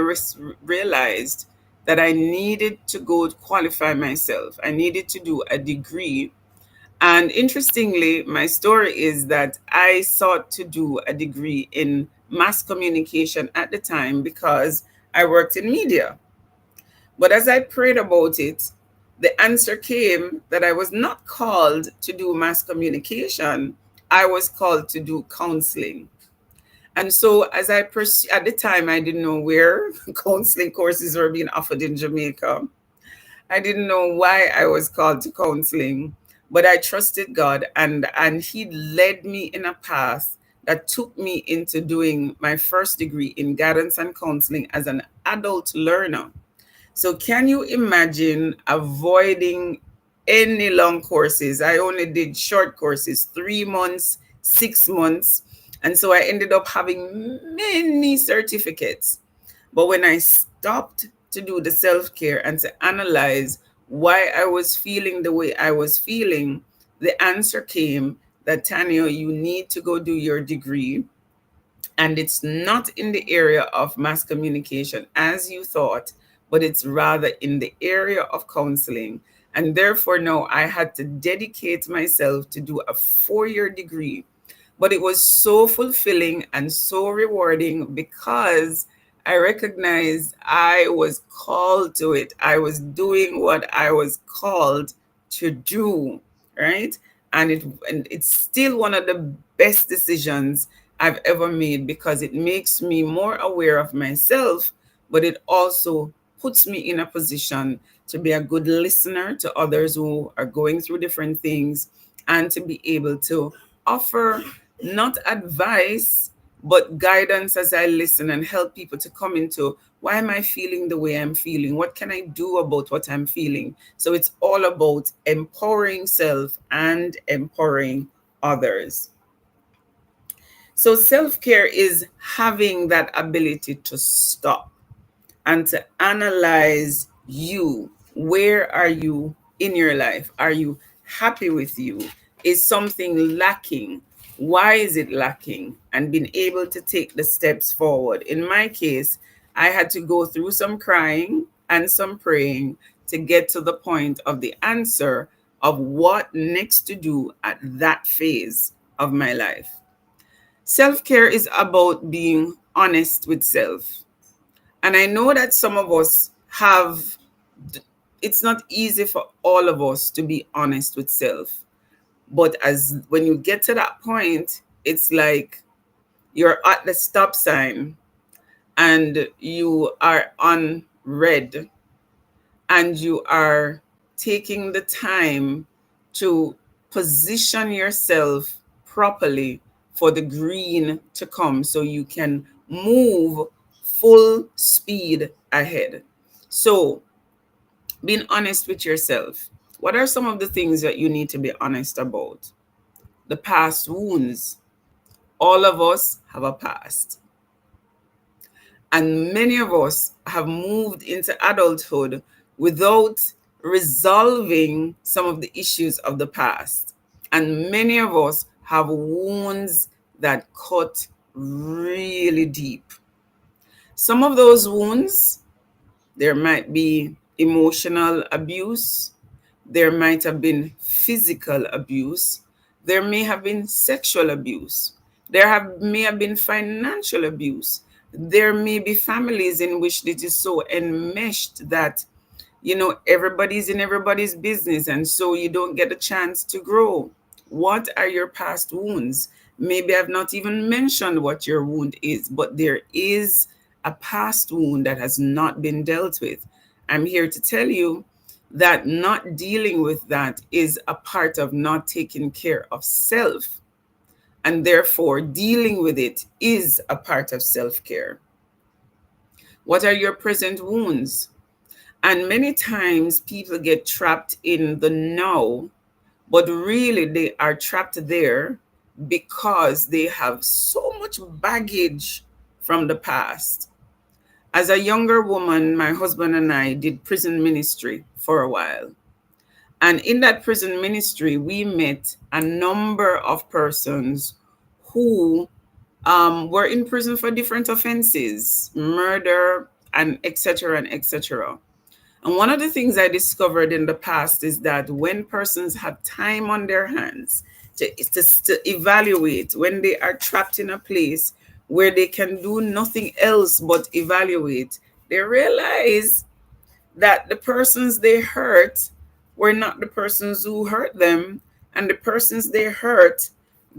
realized that I needed to go qualify myself. I needed to do a degree. And interestingly, my story is that I sought to do a degree in mass communication at the time, because I worked in media. But as I prayed about it, the answer came that I was not called to do mass communication, I was called to do counseling. And so, as I at the time, I didn't know where counseling courses were being offered in Jamaica. I didn't know why I was called to counseling, but I trusted God, and He led me in a path that took me into doing my first degree in guidance and counseling as an adult learner. So can you imagine avoiding any long courses? I only did short courses, 3 months, 6 months. And so I ended up having many certificates. But when I stopped to do the self care and to analyze why I was feeling the way I was feeling, the answer came that Tanya, you need to go do your degree, and it's not in the area of mass communication as you thought, but it's rather in the area of counseling. And therefore, now I had to dedicate myself to do a 4 year degree. But it was so fulfilling and so rewarding because I recognized I was called to it. I was doing what I was called to do, right? And it's still one of the best decisions I've ever made because it makes me more aware of myself, but it also puts me in a position to be a good listener to others who are going through different things, and to be able to offer not advice but guidance as I listen and help people to come into why am I feeling the way I'm feeling? What can I do about what I'm feeling? So it's all about empowering self and empowering others. So self care is having that ability to stop and to analyze you. Where are you in your life? Are you happy with you? Is something lacking? Why is it lacking? And being able to take the steps forward. In my case, I had to go through some crying and some praying to get to the point of the answer of what next to do at that phase of my life. Self care is about being honest with self. And I know that some of us have, it's not easy for all of us to be honest with self. But as when you get to that point, it's like you're at the stop sign and you are on red, and you are taking the time to position yourself properly for the green to come so you can move full speed ahead. So, being honest with yourself. What are some of the things that you need to be honest about? The past wounds. All of us have a past. And many of us have moved into adulthood without resolving some of the issues of the past. And many of us have wounds that cut really deep. Some of those wounds, there might be emotional abuse, there might have been physical abuse, there may have been sexual abuse, may have been financial abuse. There may be families in which it is so enmeshed that everybody's in everybody's business, and so you don't get a chance to grow. What are your past wounds? Maybe I've not even mentioned what your wound is, but there is a past wound that has not been dealt with. I'm here to tell you that not dealing with that is a part of not taking care of self, and therefore dealing with it is a part of self-care. What are your present wounds? And many times people get trapped in the now, but really they are trapped there because they have so much baggage from the past. As a younger woman, my husband and I did prison ministry for a while. And in that prison ministry, we met a number of persons who were in prison for different offenses, murder, and etc. and etc. And one of the things I discovered in the past is that when persons have time on their hands to evaluate, when they are trapped in a place where they can do nothing else but evaluate, they realize that the persons they hurt were not the persons who hurt them, and the persons they hurt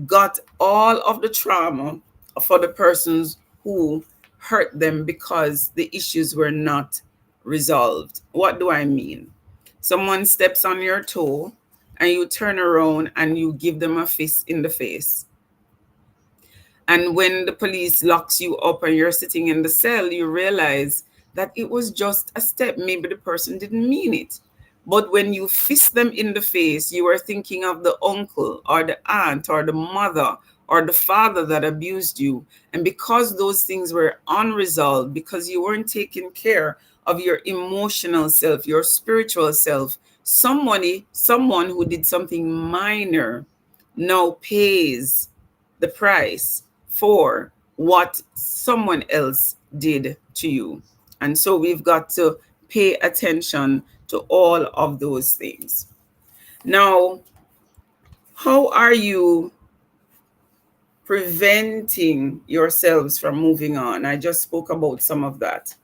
got all of the trauma for the persons who hurt them because the issues were not resolved. What do I mean? Someone steps on your toe and you turn around and you give them a fist in the face. And when the police locks you up and you're sitting in the cell, you realize that it was just a step. Maybe the person didn't mean it. But when you fist them in the face, you are thinking of the uncle or the aunt or the mother or the father that abused you. And because those things were unresolved, because you weren't taking care of your emotional self, your spiritual self, someone who did something minor now pays the price for what someone else did to you. And so we've got to pay attention to all of those things. Now, how are you preventing yourselves from moving on? I just spoke about some of that.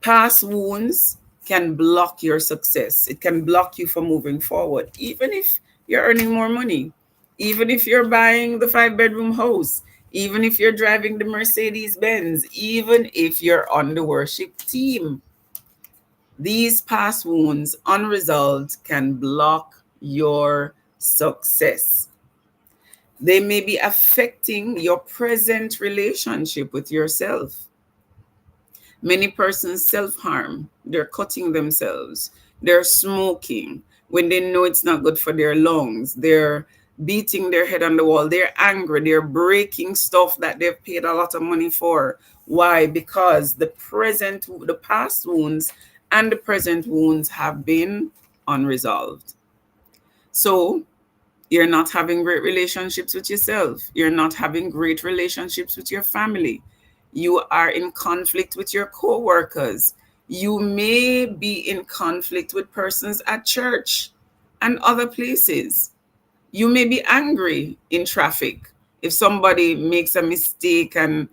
Past wounds can block your success. It can block you from moving forward, even if you're earning more money, even if you're buying the 5-bedroom house, even if you're driving the Mercedes Benz, even if you're on the worship team. These past wounds, unresolved, can block your success. They may be affecting your present relationship with yourself. Many persons self-harm. They're cutting themselves. They're smoking when they know it's not good for their lungs. They're beating their head on the wall. They're angry. They're breaking stuff that they've paid a lot of money for. Why? Because the past wounds and the present wounds have been unresolved. So you're not having great relationships with yourself. You're not having great relationships with your family. You are in conflict with your co-workers. You may be in conflict with persons at church and other places. You may be angry in traffic. If somebody makes a mistake and,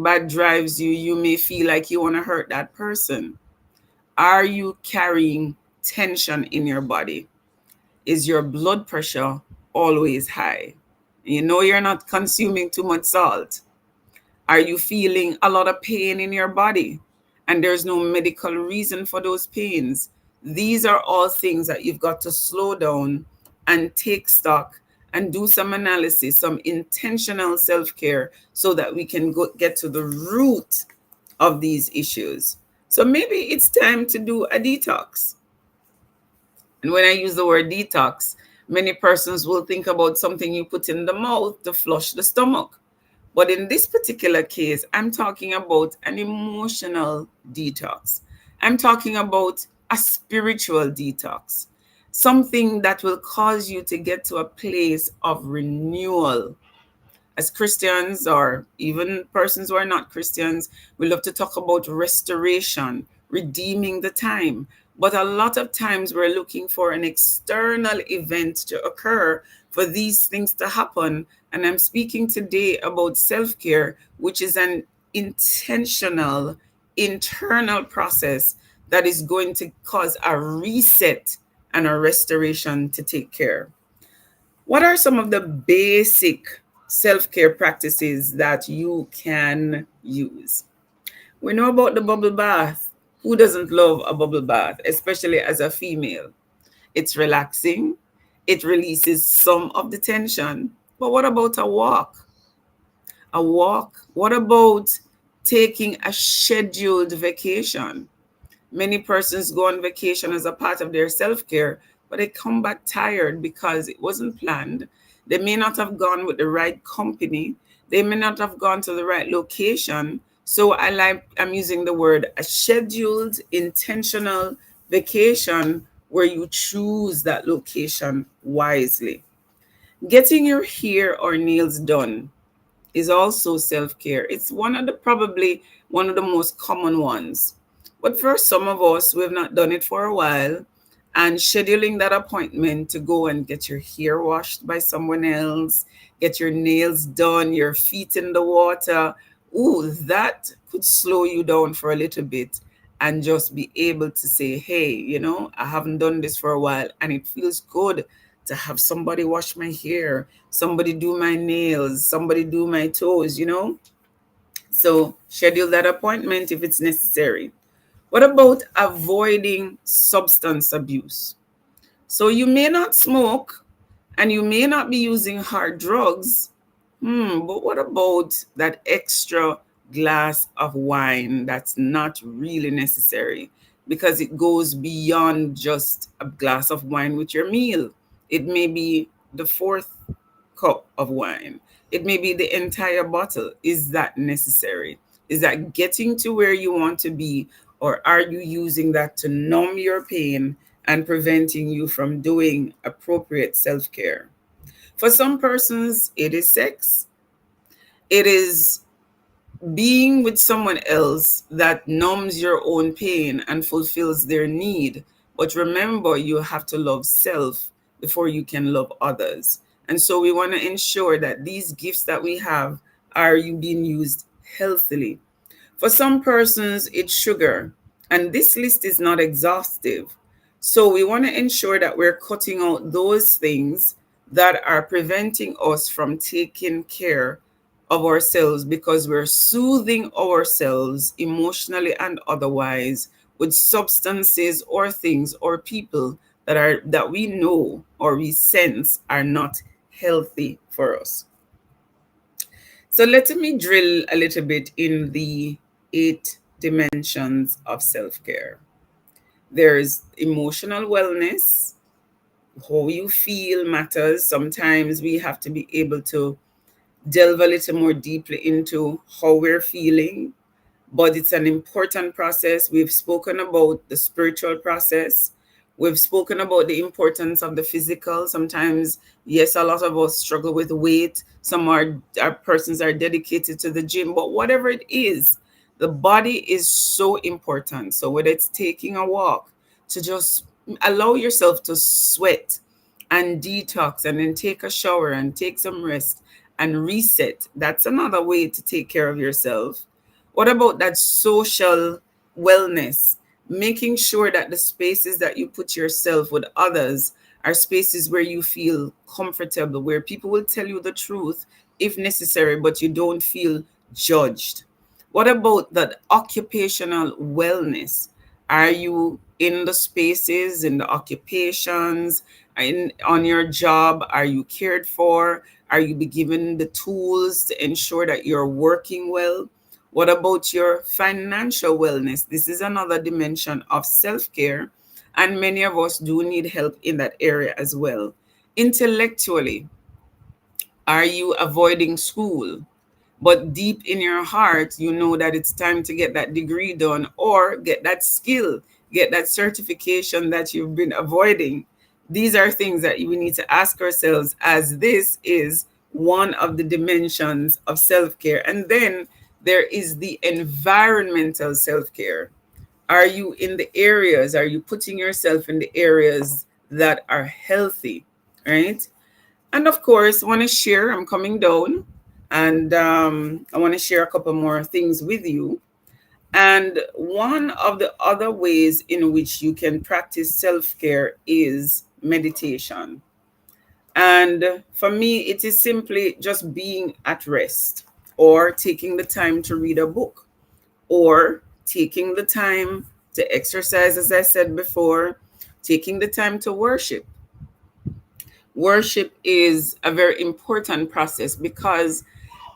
bad drives you, you may feel like you want to hurt that person. Are you carrying tension in your body? Is your blood pressure always high? You're not consuming too much salt. Are you feeling a lot of pain in your body and there's no medical reason for those pains? These are all things that you've got to slow down and take stock and do some analysis, some intentional self-care so that we can get to the root of these issues. So maybe it's time to do a detox. And when I use the word detox, many persons will think about something you put in the mouth to flush the stomach. But in this particular case, I'm talking about an emotional detox. I'm talking about a spiritual detox, something that will cause you to get to a place of renewal. As Christians, or even persons who are not Christians, we love to talk about restoration, redeeming the time. But a lot of times we're looking for an external event to occur for these things to happen. And I'm speaking today about self-care, which is an intentional, internal process that is going to cause a reset and a restoration to take care. What are some of the basic self-care practices that you can use? We know about the bubble bath. Who doesn't love a bubble bath, especially as a female? It's relaxing. It releases some of the tension. But what about a walk? A walk? What about taking a scheduled vacation? Many persons go on vacation as a part of their self-care, but they come back tired because it wasn't planned. They may not have gone with the right company. They may not have gone to the right location. So I'm using the word a scheduled, intentional vacation where you choose that location wisely. Getting your hair or nails done is also self-care. It's probably one of the most common ones. But for some of us, we've not done it for a while. And scheduling that appointment to go and get your hair washed by someone else, get your nails done, your feet in the water, that could slow you down for a little bit and just be able to say, hey, I haven't done this for a while and it feels good to have somebody wash my hair, somebody do my nails, somebody do my toes, you know? So schedule that appointment if it's necessary. What about avoiding substance abuse? So you may not smoke and you may not be using hard drugs. But what about that extra glass of wine that's not really necessary because it goes beyond just a glass of wine with your meal? It may be the fourth cup of wine, it may be the entire bottle. Is that necessary? Is that getting to where you want to be, or are you using that to numb your pain and preventing you from doing appropriate self care? For some persons, it is sex, it is being with someone else that numbs your own pain and fulfills their need. But remember, you have to love self before you can love others. And so we want to ensure that these gifts that we have are you being used healthily. For some persons, it's sugar, and this list is not exhaustive. So we want to ensure that we're cutting out those things that are preventing us from taking care of ourselves because we're soothing ourselves emotionally and otherwise with substances or things or people that we know or we sense are not healthy for us. So let me drill a little bit in the 8 dimensions of self-care. There's emotional wellness. How you feel matters. Sometimes we have to be able to delve a little more deeply into how we're feeling, but it's an important process. We've spoken about the spiritual process. We've spoken about the importance of the physical. Sometimes, yes, a lot of us struggle with weight. Some our persons are dedicated to the gym, but whatever it is, the body is so important. So whether it's taking a walk, to just allow yourself to sweat and detox and then take a shower and take some rest and reset. That's another way to take care of yourself. What about that social wellness? Making sure that the spaces that you put yourself with others are spaces where you feel comfortable, where people will tell you the truth if necessary, but you don't feel judged. What about that occupational wellness? Are you in the spaces, in the occupations, on your job? Are you cared for? Are you be given the tools to ensure that you're working well? What about your financial wellness? This is another dimension of self care, and many of us do need help in that area as well. Intellectually, are you avoiding school? But deep in your heart, you know that it's time to get that degree done or get that skill, get that certification that you've been avoiding. These are things that we need to ask ourselves, as this is one of the dimensions of self care. And then there is the environmental self care. Are you in the areas, are you putting yourself in the areas that are healthy, right? And of course, I want to share, I'm coming down, and I want to share a couple more things with you. And one of the other ways in which you can practice self care is meditation. And for me, it is simply just being at rest, or taking the time to read a book, or taking the time to exercise, as I said before, taking the time to worship. Worship is a very important process because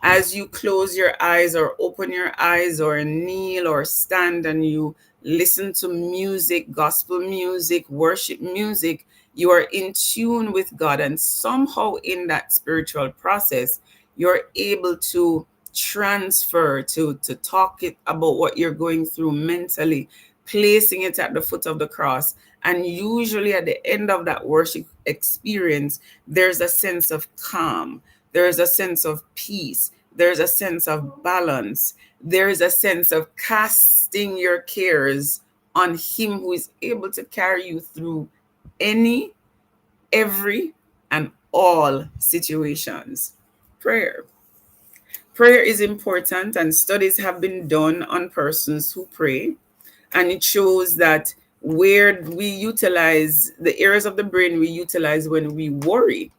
as you close your eyes or open your eyes or kneel or stand and you listen to music, gospel music, worship music, you are in tune with God. And somehow in that spiritual process, you're able to transfer to talk it about what you're going through mentally, placing it at the foot of the cross. And usually at the end of that worship experience, there's a sense of calm, there's a sense of peace, there's a sense of balance, there's a sense of casting your cares on Him who is able to carry you through any, every, and all situations. Prayer. Prayer is important, and studies have been done on persons who pray, and it shows that where we utilize the areas of the brain we utilize when we worry.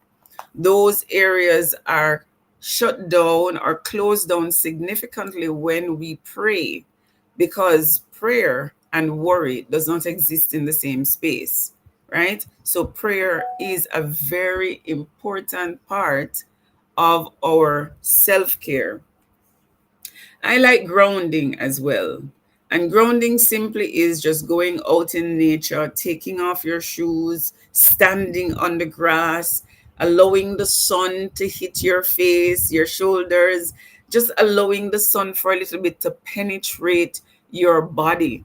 Those areas are shut down or closed down significantly when we pray, because prayer and worry does not exist in the same space, right? So prayer is a very important part of our self-care. I like grounding as well. And grounding simply is just going out in nature, taking off your shoes, standing on the grass, allowing the sun to hit your face, your shoulders, just allowing the sun for a little bit to penetrate your body,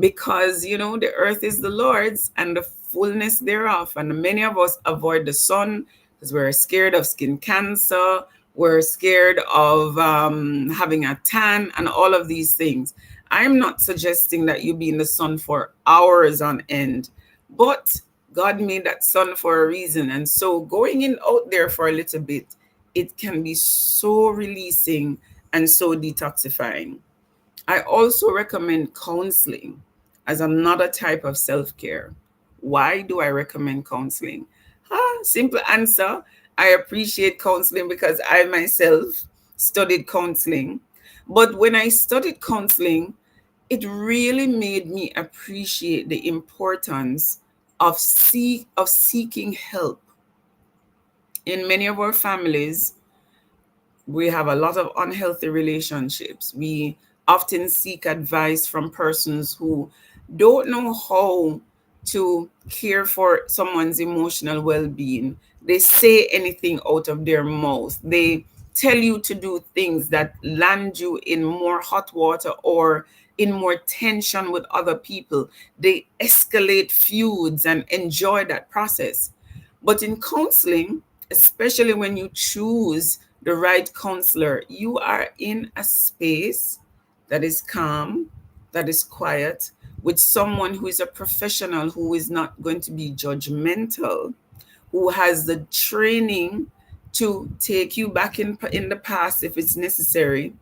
because the earth is the Lord's and the fullness thereof, and many of us avoid the sun because we're scared of skin cancer, we're scared of having a tan and all of these things. I'm not suggesting that you be in the sun for hours on end, but God made that sun for a reason, and so going in out there for a little bit, it can be so releasing and so detoxifying. I also recommend counseling as another type of self care. Why do I recommend counseling? Simple answer. I appreciate counseling because I myself studied counseling. But when I studied counseling, it really made me appreciate the importance of seeking help. In many of our families, we have a lot of unhealthy relationships. We often seek advice from persons who don't know how to care for someone's emotional well being. They say anything out of their mouth. They tell you to do things that land you in more hot water or in more tension with other people. They escalate feuds and enjoy that process. But in counseling, especially when you choose the right counselor, you are in a space that is calm, that is quiet, with someone who is a professional, who is not going to be judgmental, who has the training to take you back in the past if it's necessary,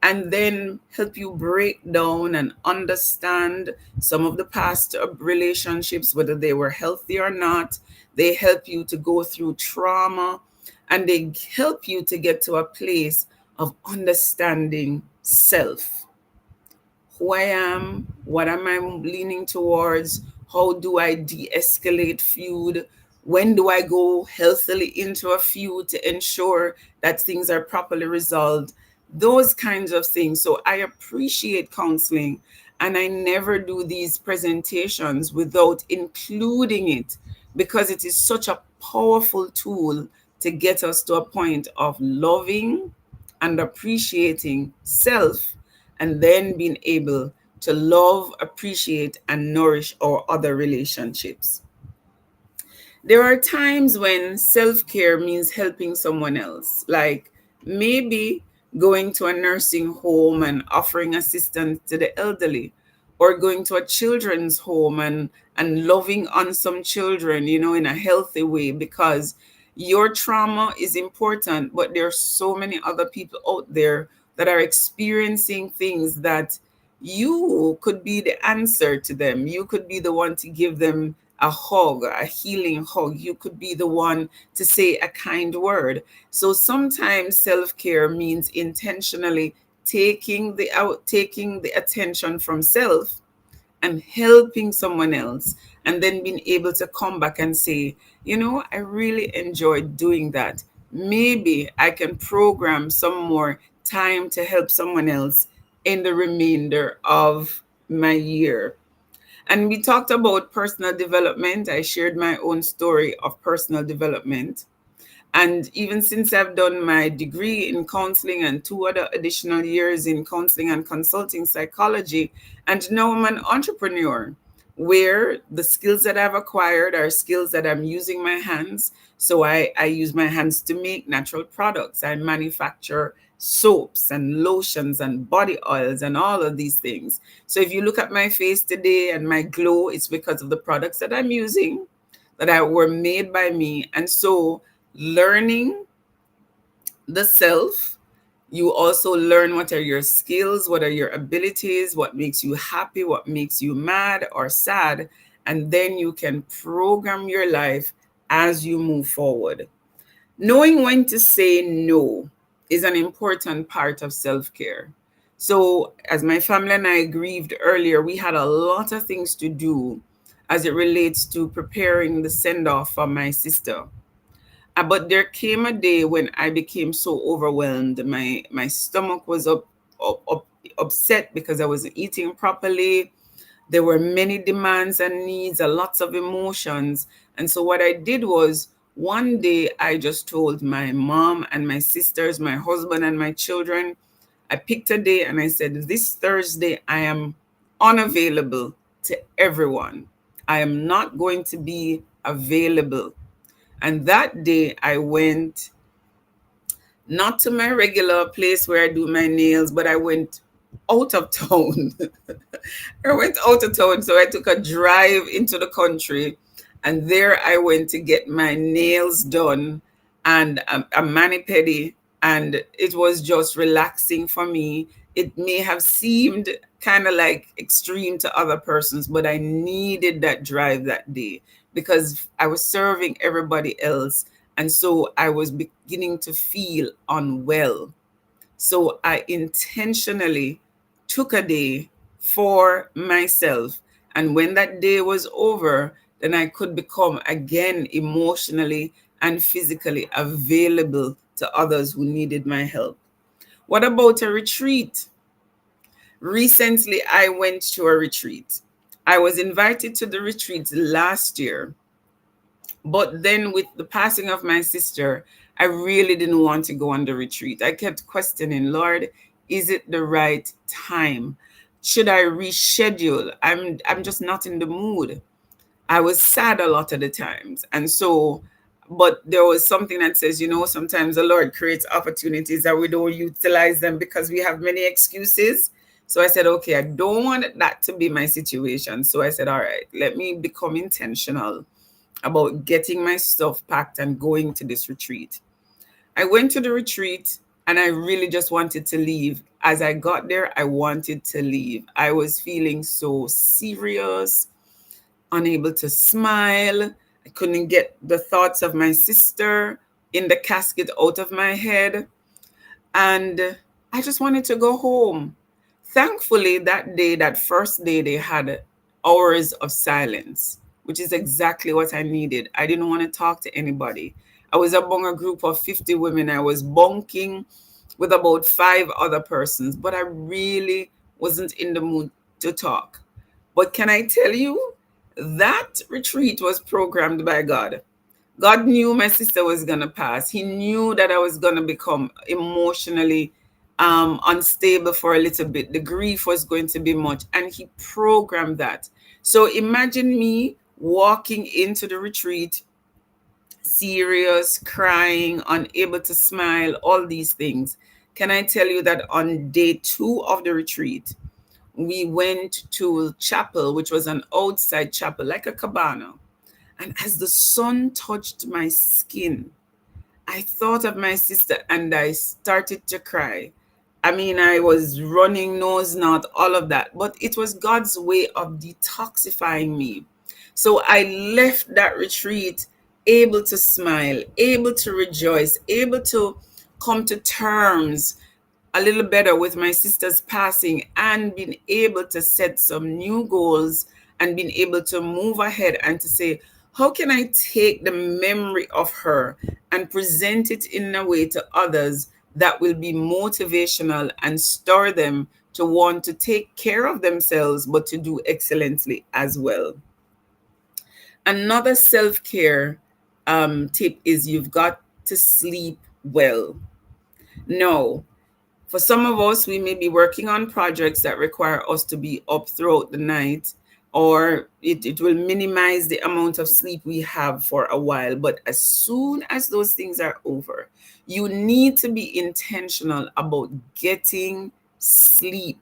and then help you break down and understand some of the past relationships, whether they were healthy or not. They help you to go through trauma, and they help you to get to a place of understanding self, who I am, what am I leaning towards, how do I de escalate feud, when do I go healthily into a feud to ensure that things are properly resolved, those kinds of things. So I appreciate counseling, and I never do these presentations without including it, because it is such a powerful tool to get us to a point of loving and appreciating self, and then being able to love, appreciate, and nourish our other relationships. There are times when self care means helping someone else, like maybe going to a nursing home and offering assistance to the elderly, or going to a children's home and loving on some children, in a healthy way, because your trauma is important, but there are so many other people out there that are experiencing things that you could be the answer to them. You could be the one to give them a hug, a healing hug. You could be the one to say a kind word. So sometimes self-care means intentionally taking the attention from self and helping someone else, and then being able to come back and say, I really enjoyed doing that. Maybe I can program some more time to help someone else in the remainder of my year. And we talked about personal development. I shared my own story of personal development. And even since I've done my degree in counseling and 2 additional years in counseling and consulting psychology, and now I'm an entrepreneur, where the skills that I've acquired are skills that I'm using my hands. So I use my hands to make natural products. I manufacture soaps and lotions and body oils and all of these things. So if you look at my face today and my glow, it's because of the products that I'm using, were made by me. And so learning the self You also learn what are your skills, what are your abilities, what makes you happy, what makes you mad or sad. And then you can program your life as you move forward. Knowing when to say no is an important part of self care. So, as my family and I grieved earlier, we had a lot of things to do as it relates to preparing the send off for my sister. But there came a day when I became so overwhelmed. My stomach was upset because I wasn't eating properly. There were many demands and needs, a lots of emotions. And so what I did was one day I just told my mom and my sisters, my husband and my children, I picked a day and I said, this Thursday I am unavailable to everyone. I am not going to be available. And that day I went not to my regular place where I do my nails, but I went out of town. I went out of town, so I took a drive into the country, and there I went to get my nails done and a mani pedi, and it was just relaxing for me. It may have seemed kind of like extreme to other persons, but I needed that drive that day because I was serving everybody else, and so I was beginning to feel unwell. So I intentionally took a day for myself. And when that day was over, then I could become again emotionally and physically available to others who needed my help. What about a retreat? Recently, I went to a retreat. I was invited to the retreat last year, but then with the passing of my sister, I really didn't want to go on the retreat. I kept questioning, Lord, is it the right time? Should I reschedule? I'm just not in the mood. I was sad a lot of the times. And so, but there was something that says, sometimes the Lord creates opportunities that we don't utilize them because we have many excuses. So I said, okay, I don't want that to be my situation. So I said, all right, let me become intentional about getting my stuff packed and going to this retreat. I went to the retreat and I really just wanted to leave. As I got there, I wanted to leave. I was feeling so serious, unable to smile. I couldn't get the thoughts of my sister in the casket out of my head. And I just wanted to go home. Thankfully, that day, that first day, they had hours of silence, which is exactly what I needed. I didn't want to talk to anybody. I was among a group of 50 women. I was bunking with about 5 other persons, but I really wasn't in the mood to talk. But can I tell you, that retreat was programmed by God. God knew my sister was going to pass. He knew that I was going to become emotionally unstable for a little bit. The grief was going to be much, and He programmed that. So imagine me walking into the retreat, serious, crying, unable to smile, all these things. Can I tell you that on day 2 of the retreat, we went to chapel, which was an outside chapel, like a cabana. And as the sun touched my skin, I thought of my sister and I started to cry. I mean, I was running nose, not all of that, but it was God's way of detoxifying me. So I left that retreat able to smile, able to rejoice, able to come to terms a little better with my sister's passing and being able to set some new goals and being able to move ahead and to say, how can I take the memory of her and present it in a way to others that will be motivational and stir them to want to take care of themselves, but to do excellently as well. Another self care tip is you've got to sleep well. No, for some of us, we may be working on projects that require us to be up throughout the night, or it will minimize the amount of sleep we have for a while. But as soon as those things are over, you need to be intentional about getting sleep.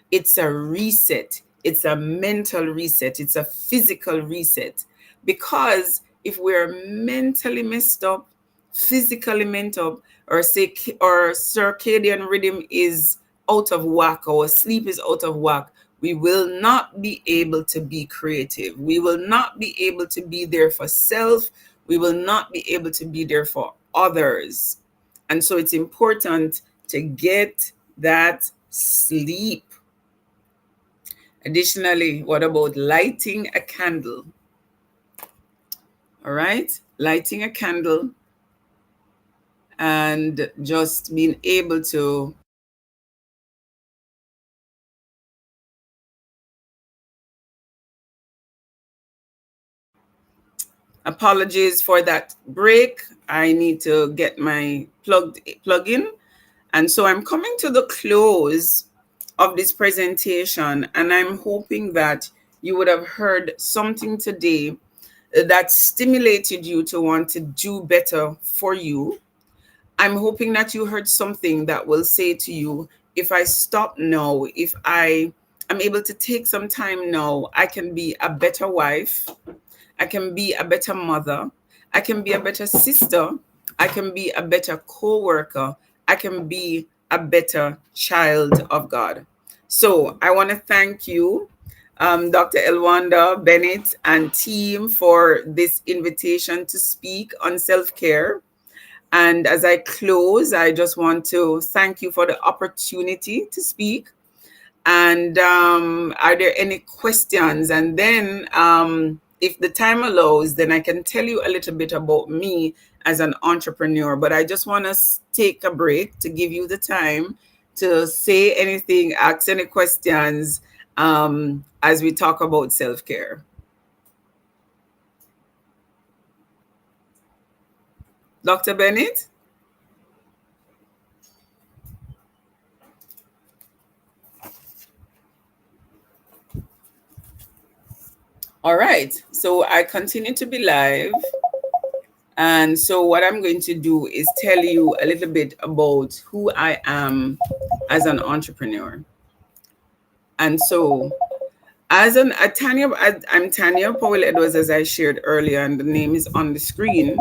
It's a reset, it's a mental reset, it's a physical reset. Because if we're mentally messed up, physically meant up, or say our circadian rhythm is out of whack, our sleep is out of whack, we will not be able to be creative. We will not be able to be there for self. We will not be able to be there for others. And so it's important to get that sleep. Additionally, what about lighting a candle? All right, lighting a candle and just being able to. Apologies for that break. I need to get my plug in. And so I'm coming to the close of this presentation, and I'm hoping that you would have heard something today that stimulated you to want to do better for you. I'm hoping that you heard something that will say to you, if I stop now, if I am able to take some time now, I can be a better wife, I can be a better mother, I can be a better sister, I can be a better co-worker, I can be a better child of God. So I want to thank you, Dr. Elwanda Bennett and team, for this invitation to speak on self-care. And as I close, I just want to thank you for the opportunity to speak. And are there any questions? And then, if the time allows, then I can tell you a little bit about me as an entrepreneur. But I just want to take a break to give you the time to say anything, ask any questions as we talk about self-care. Dr. Bennett? All right. So I continue to be live. And so what I'm going to do is tell you a little bit about who I am as an entrepreneur. And so I'm Tanya Powell Edwards, as I shared earlier, and the name is on the screen.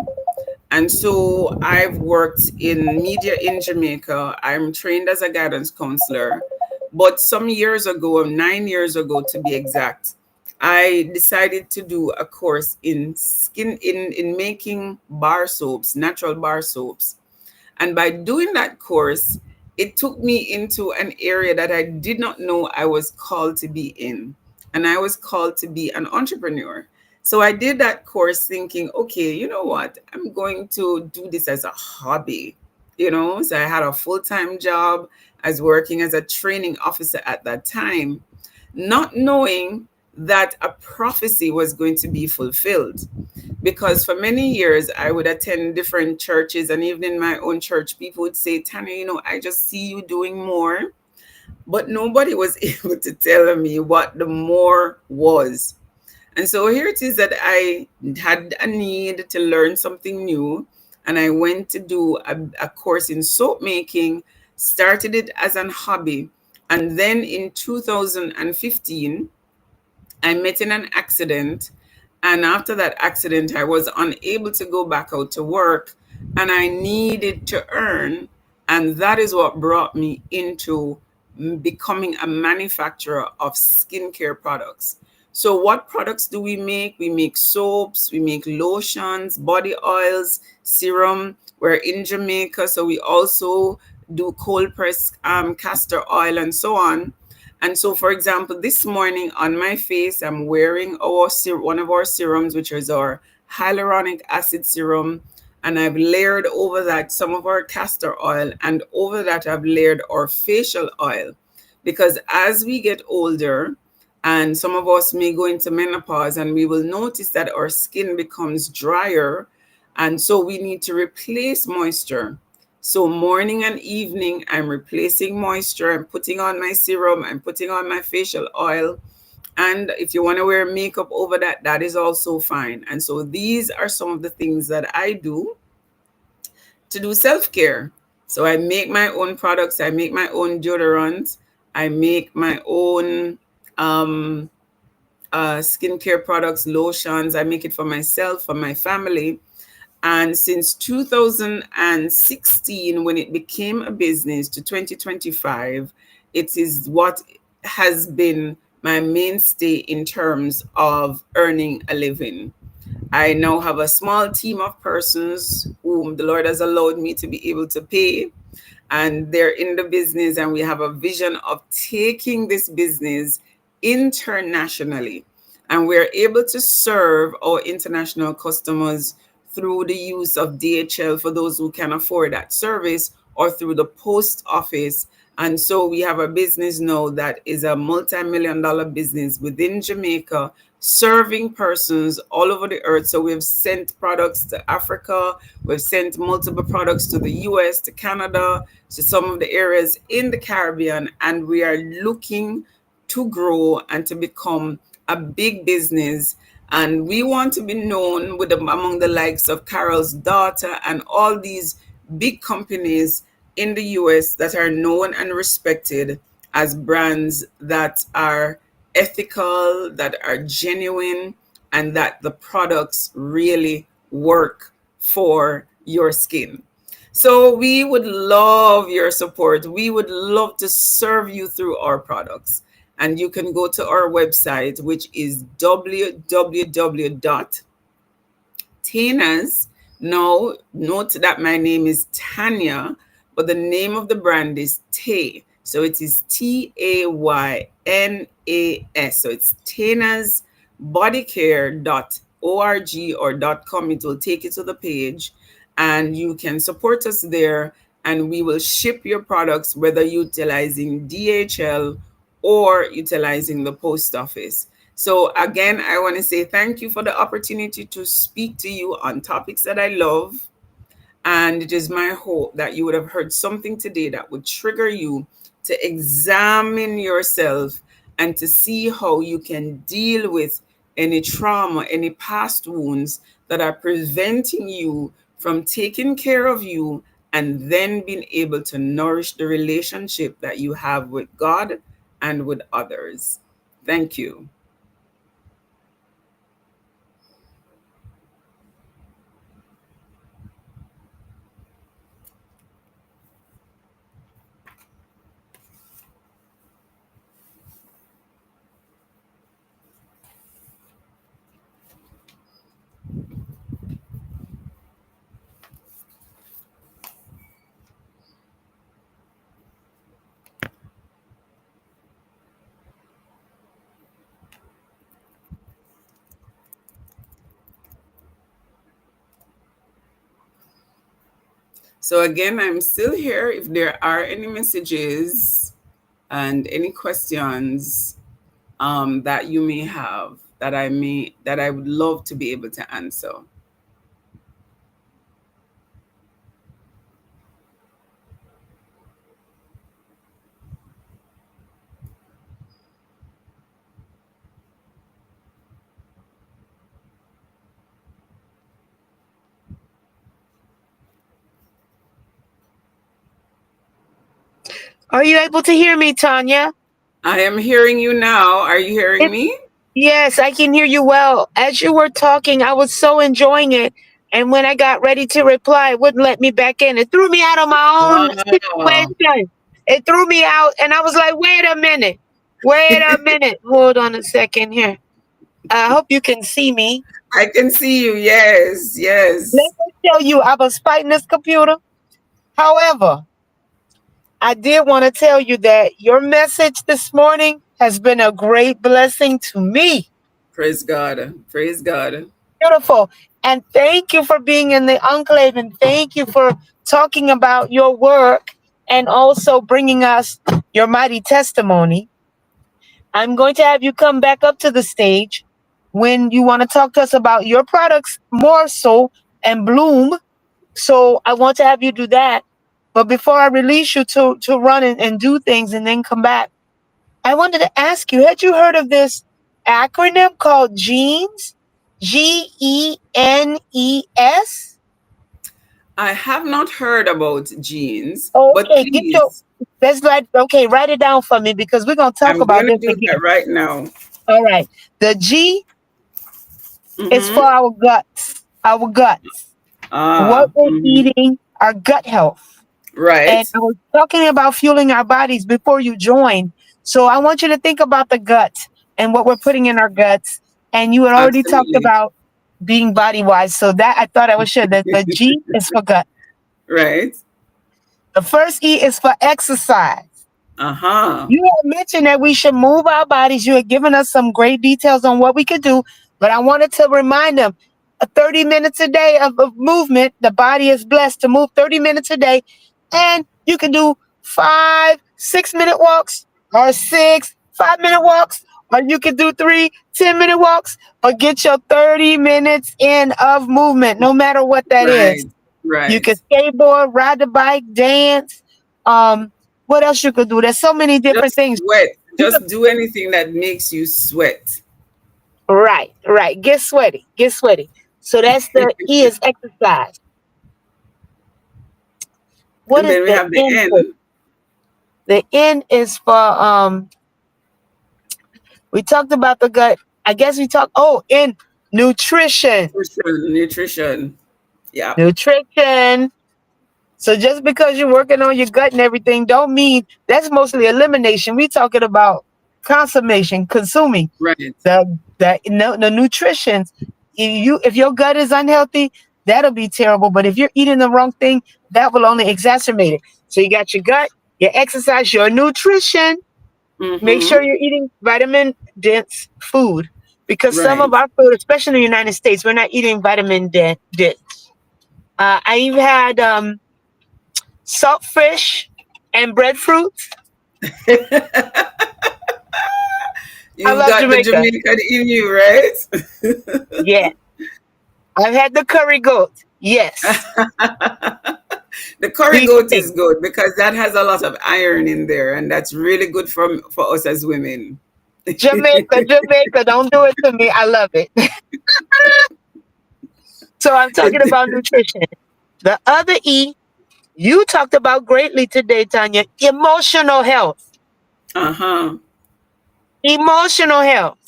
And so I've worked in media in Jamaica. I'm trained as a guidance counselor. But some years ago, 9 years ago to be exact, I decided to do a course in making bar soaps, natural bar soaps. And by doing that course, it took me into an area that I did not know I was called to be in. And I was called to be an entrepreneur. So I did that course thinking, okay, you know what? I'm going to do this as a hobby. So I had a full-time job. I was working as a training officer at that time, not knowing that a prophecy was going to be fulfilled. Because for many years, I would attend different churches, and even in my own church, people would say, Tanya, I just see you doing more. But nobody was able to tell me what the more was. And so here it is that I had a need to learn something new. And I went to do a course in soap making, started it as an hobby. And then in 2015, I met in an accident. And after that accident, I was unable to go back out to work, and I needed to earn. And that is what brought me into becoming a manufacturer of skincare products. So what products do we make? We make soaps, we make lotions, body oils, serum. We're in Jamaica, so we also do cold press castor oil and so on. And so, for example, this morning on my face, I'm wearing one of our serums, which is our hyaluronic acid serum. And I've layered over that some of our castor oil, and over that I've layered our facial oil. Because as we get older, and some of us may go into menopause, and we will notice that our skin becomes drier. And so we need to replace moisture. So morning and evening, I'm replacing moisture. I'm putting on my serum. I'm putting on my facial oil. And if you want to wear makeup over that, that is also fine. And so these are some of the things that I do to do self-care. So I make my own products. I make my own deodorants. I make my own skincare products, lotions. I make it for myself, for my family. And since 2016, when it became a business, to 2025, it is what has been my mainstay in terms of earning a living. I now have a small team of persons whom the Lord has allowed me to be able to pay, and they're in the business, and we have a vision of taking this business internationally, and we're able to serve our international customers through the use of DHL for those who can afford that service, or through the post office. And so we have a business now that is a multi-million dollar business within Jamaica, serving persons all over the earth. So we've sent products to Africa, we've sent multiple products to the US, to Canada, to some of the areas in the Caribbean, and we are looking to grow and to become a big business. And we want to be known with among the likes of Carol's Daughter and all these big companies in the US that are known and respected as brands that are ethical, that are genuine, and that the products really work for your skin. So we would love your support. We would love to serve you through our products. And you can go to our website, which is www.Tana's. Now, note that my name is Tanya, but the name of the brand is Tay. So it is TAYNAS. So it's Tana's bodycare.org or .com. It will take you to the page, and you can support us there, and we will ship your products, whether utilizing DHL or utilizing the post office. So again, I want to say thank you for the opportunity to speak to you on topics that I love. And it is my hope that you would have heard something today that would trigger you to examine yourself and to see how you can deal with any trauma, any past wounds that are preventing you from taking care of you and then being able to nourish the relationship that you have with God and with others. Thank you. So again, I'm still here. If there are any messages and any questions that you may have, that I would love to be able to answer. Are you able to hear me, Tanya? I am hearing you now. Are you hearing It, me? yes, I can hear you well. As you were talking, I was so enjoying it. And when I got ready to reply, it wouldn't let me back in. It threw me out of my own Ah, situation. It threw me out, and I was like, wait a minute. Wait a minute. Hold on a second here. I hope you can see me. I can see you. Yes, Let yes. me tell you, I was fighting this computer. However, I did want to tell you that your message this morning has been a great blessing to me. Praise God. Praise God. Beautiful. And thank you for being in the enclave, and thank you for talking about your work and also bringing us your mighty testimony. I'm going to have you come back up to the stage when you want to talk to us about your products more so and bloom. So I want to have you do that. But before I release you to run and do things and then come back, I wanted to ask you, had you heard of this acronym called GENES? GENES? I have not heard about genes, but Okay, get your please, let's write it down for me because we're gonna talk I'm about going to this do again. that right now. All right. The G is for Mm-hmm. our guts. Our guts. what Ah, we're eating, our gut health. And right. I was talking about fueling our bodies before you joined. So I want you to think about the gut and what we're putting in our guts. And you had already talked Absolutely. about being body wise. So that I thought I would share that the G is for gut. Right. The first E is for exercise. Uh-huh. You had mentioned that we should move our bodies. You had given us some great details on what we could do, but I wanted to remind them 30 minutes a day of movement. The body is blessed to move 30 minutes a day. And you can do 5 6 minute walks, or 6 5 minute walks, or you can do 3 10 minute walks, or get your 30 minutes in of movement, no matter what that is. Right. You Right. can skateboard, ride the bike, dance. Um, what else you could do? There's so many different Just things. sweat. You could, Just do anything that makes you sweat. right, right. Get sweaty, get sweaty. So that's the E is exercise. What And is then we the have the N for? N, The N is for we talked about the gut. I guess we talked in nutrition. nutrition. Nutrition. Yeah. Nutrition. So just because you're working on your gut and everything, don't mean that's mostly elimination. We talking about consummation, consuming Right. the nutrition. If your gut is unhealthy, that'll be terrible. But if you're eating the wrong thing, that will only exacerbate it. So you got your gut, your exercise, your nutrition. Make sure Mm-hmm. you're eating vitamin dense food, because some of Right. our food, especially in the United States, we're not eating vitamin dense. I even had salt fish and breadfruit. I You love got the Jamaica. Jamaican in you, right? Yeah. I've had the curry goat. Yes. The curry Beef goat is steak. good because that has a lot of iron in there, and that's really good for us as women. Jamaica, Jamaica. Don't do it to me. I love it. So I'm talking about nutrition. The other E, you talked about greatly today, Tanya. Emotional health. Uh-huh. Emotional health.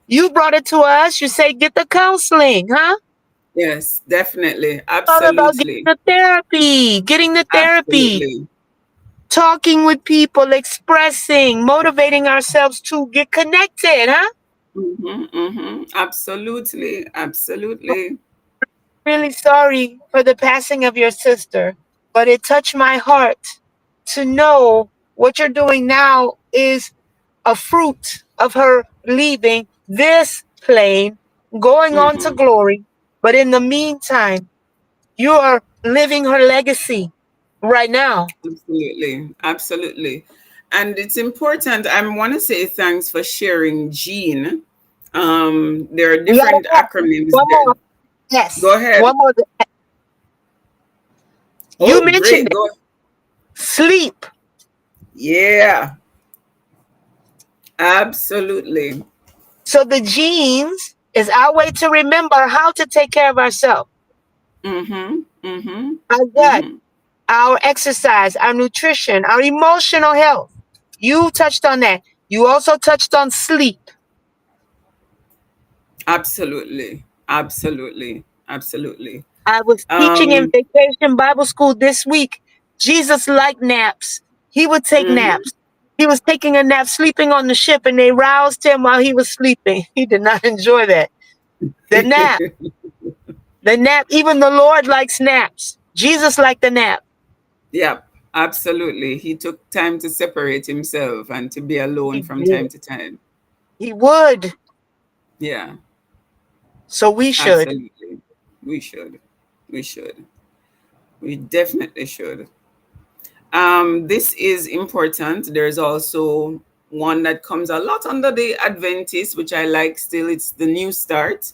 You brought it to us. You say get the counseling, huh? Yes, definitely. Talk about getting Absolutely. the therapy, getting the therapy, Absolutely. talking with people, expressing, motivating ourselves to get connected, huh? Mm-hmm, mm-hmm. Absolutely. Absolutely. Really sorry for the passing of your sister, but it touched my heart to know what you're doing now is a fruit of her leaving this plane, going on to Mm-hmm. glory. But in the meantime, you are living her legacy right now. Absolutely. Absolutely. And it's important. I want to say thanks for sharing Jean. There are We gotta different have acronyms one there. more. Yes, Go ahead. one more. You Oh, mentioned great. it. Go. Sleep. Yeah. Absolutely. So the genes is our way to remember how to take care of ourselves. Mm-hmm. Mm-hmm. Our gut, Mm-hmm. our exercise, our nutrition, our emotional health. You touched on that. You also touched on sleep. Absolutely. Absolutely. Absolutely. I was teaching in Um, vacation Bible school this week. Jesus liked naps. He would take mhm. naps. He was taking a nap, sleeping on the ship, and they roused him while he was sleeping. He did not enjoy that. The nap, the nap, even the Lord likes naps. Jesus liked the nap. Yeah, absolutely. He took time to separate himself and to be alone He from time did. to time. He would. Yeah, So we should. absolutely. We should. We should. We definitely should. This is important. There's also one that comes a lot under the Adventist, which I like still. It's the New Start.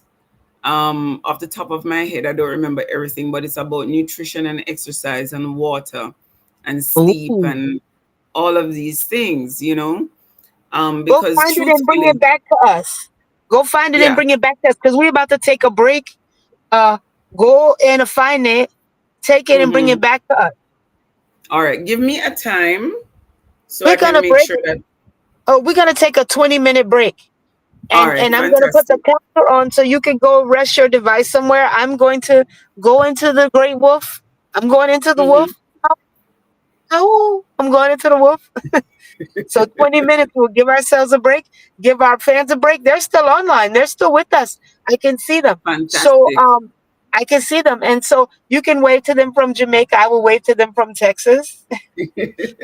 Off the top of my head, I don't remember everything, but it's about nutrition and exercise and water and sleep Ooh. and all of these things. Go Because find it and bring it truthfully, back to us. Go find it and yeah. bring it back to us because we're about to take a break. Uh, go and find it, take it and bring Hmm. it back to us. All right, give me a time so We're I can gonna make break. sure that. We're gonna take a 20-minute break. All and right, I'm going to put the fantastic. counter on so you can go rest your device somewhere. I'm going to go into the Great Wolf. I'm going into the Hmm. Wolf. Oh, I'm going into the Wolf. So 20 minutes, we'll give ourselves a break, give our fans a break. They're still online. They're still with us. I can see them. So Fantastic. I can see them. And so you can wave to them from Jamaica. I will wave to them from Texas.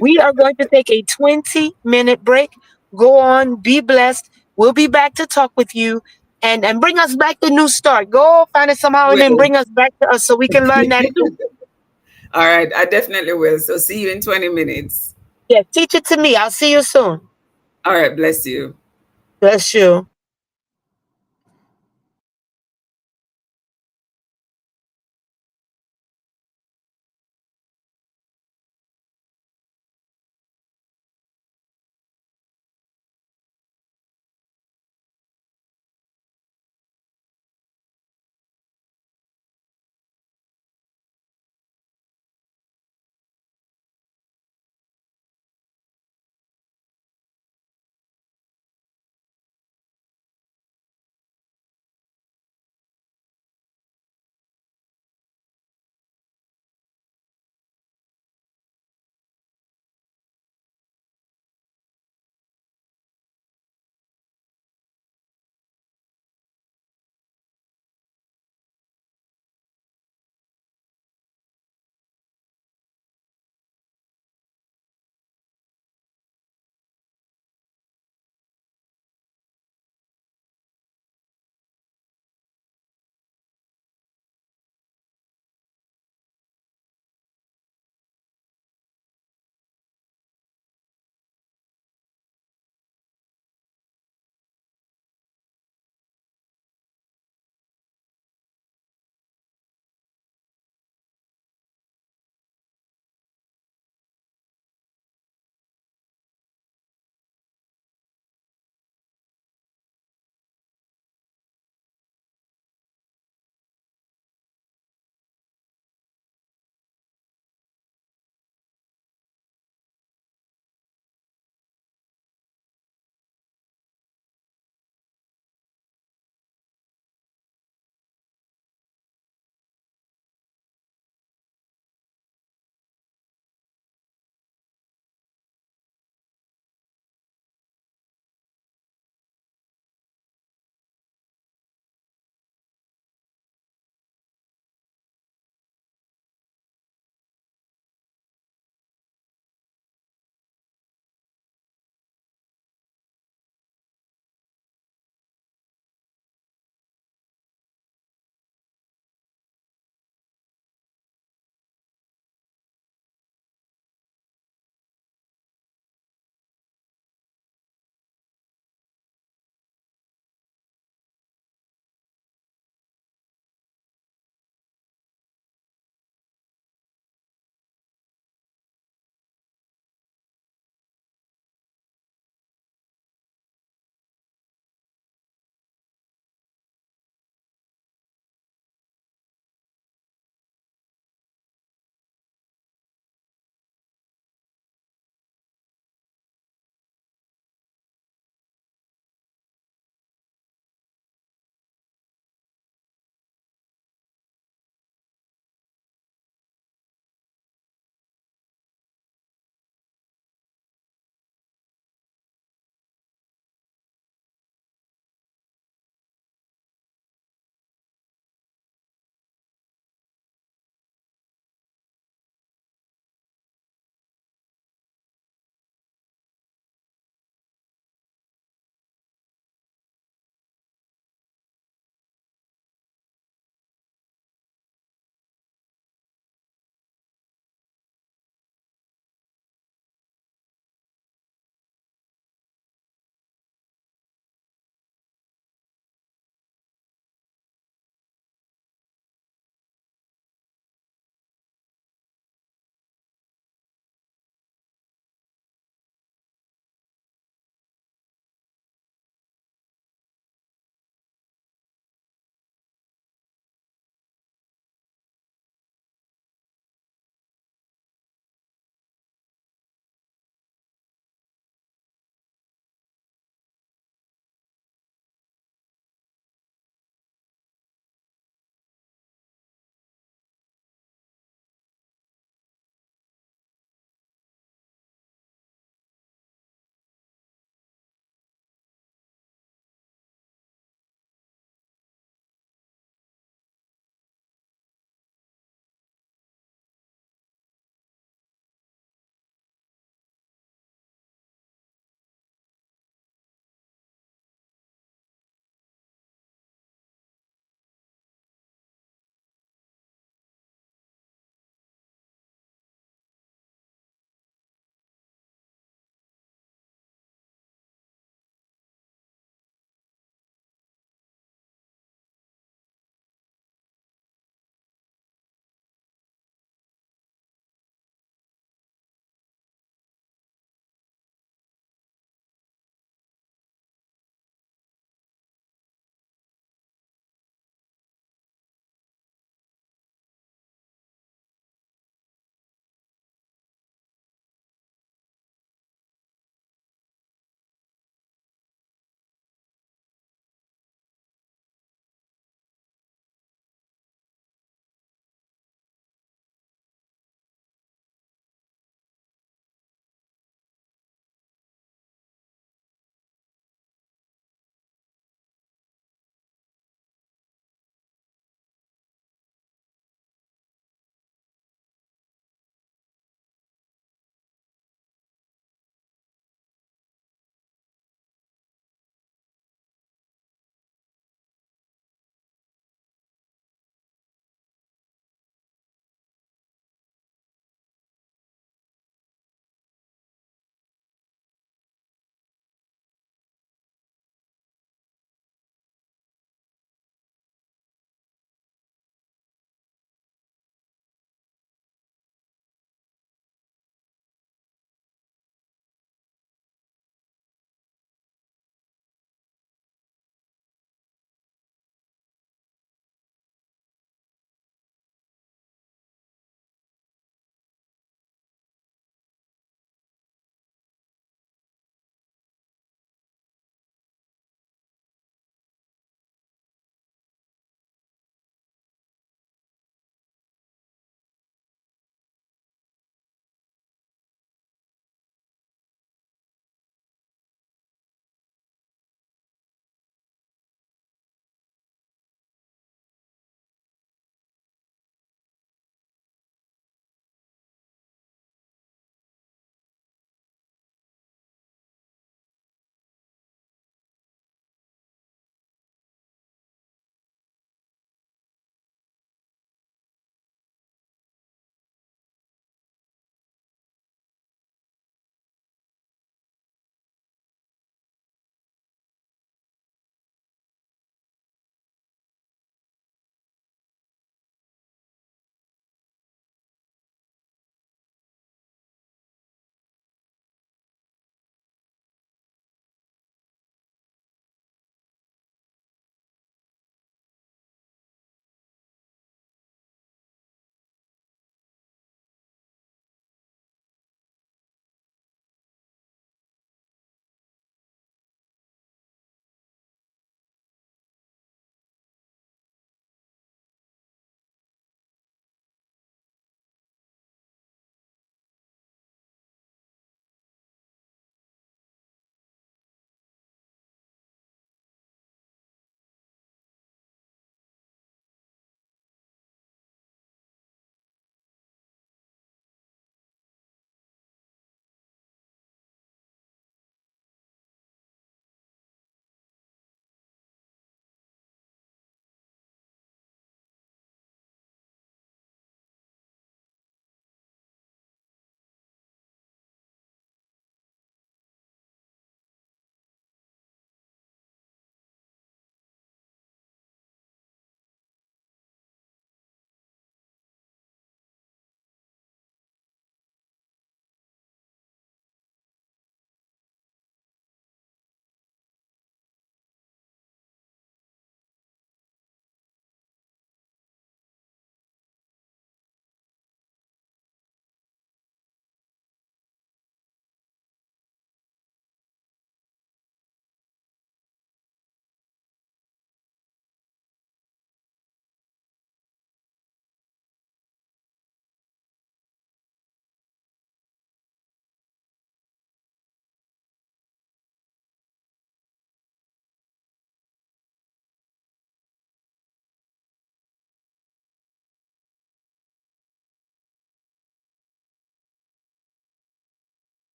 We are going to take a 20-minute break. Go on, be blessed. We'll be back to talk with you and bring us back to New Start. Go find us somehow and then Will. bring us back to us so we can learn that too. All right, I definitely will. So see you in 20 minutes. Yeah, teach it to me. I'll see you soon. All right, bless you. Bless you.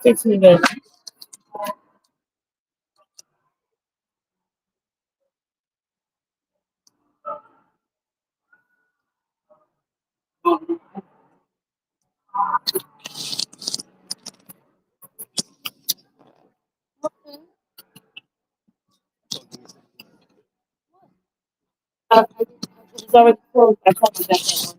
6 minutes. It's already closed. I told you that.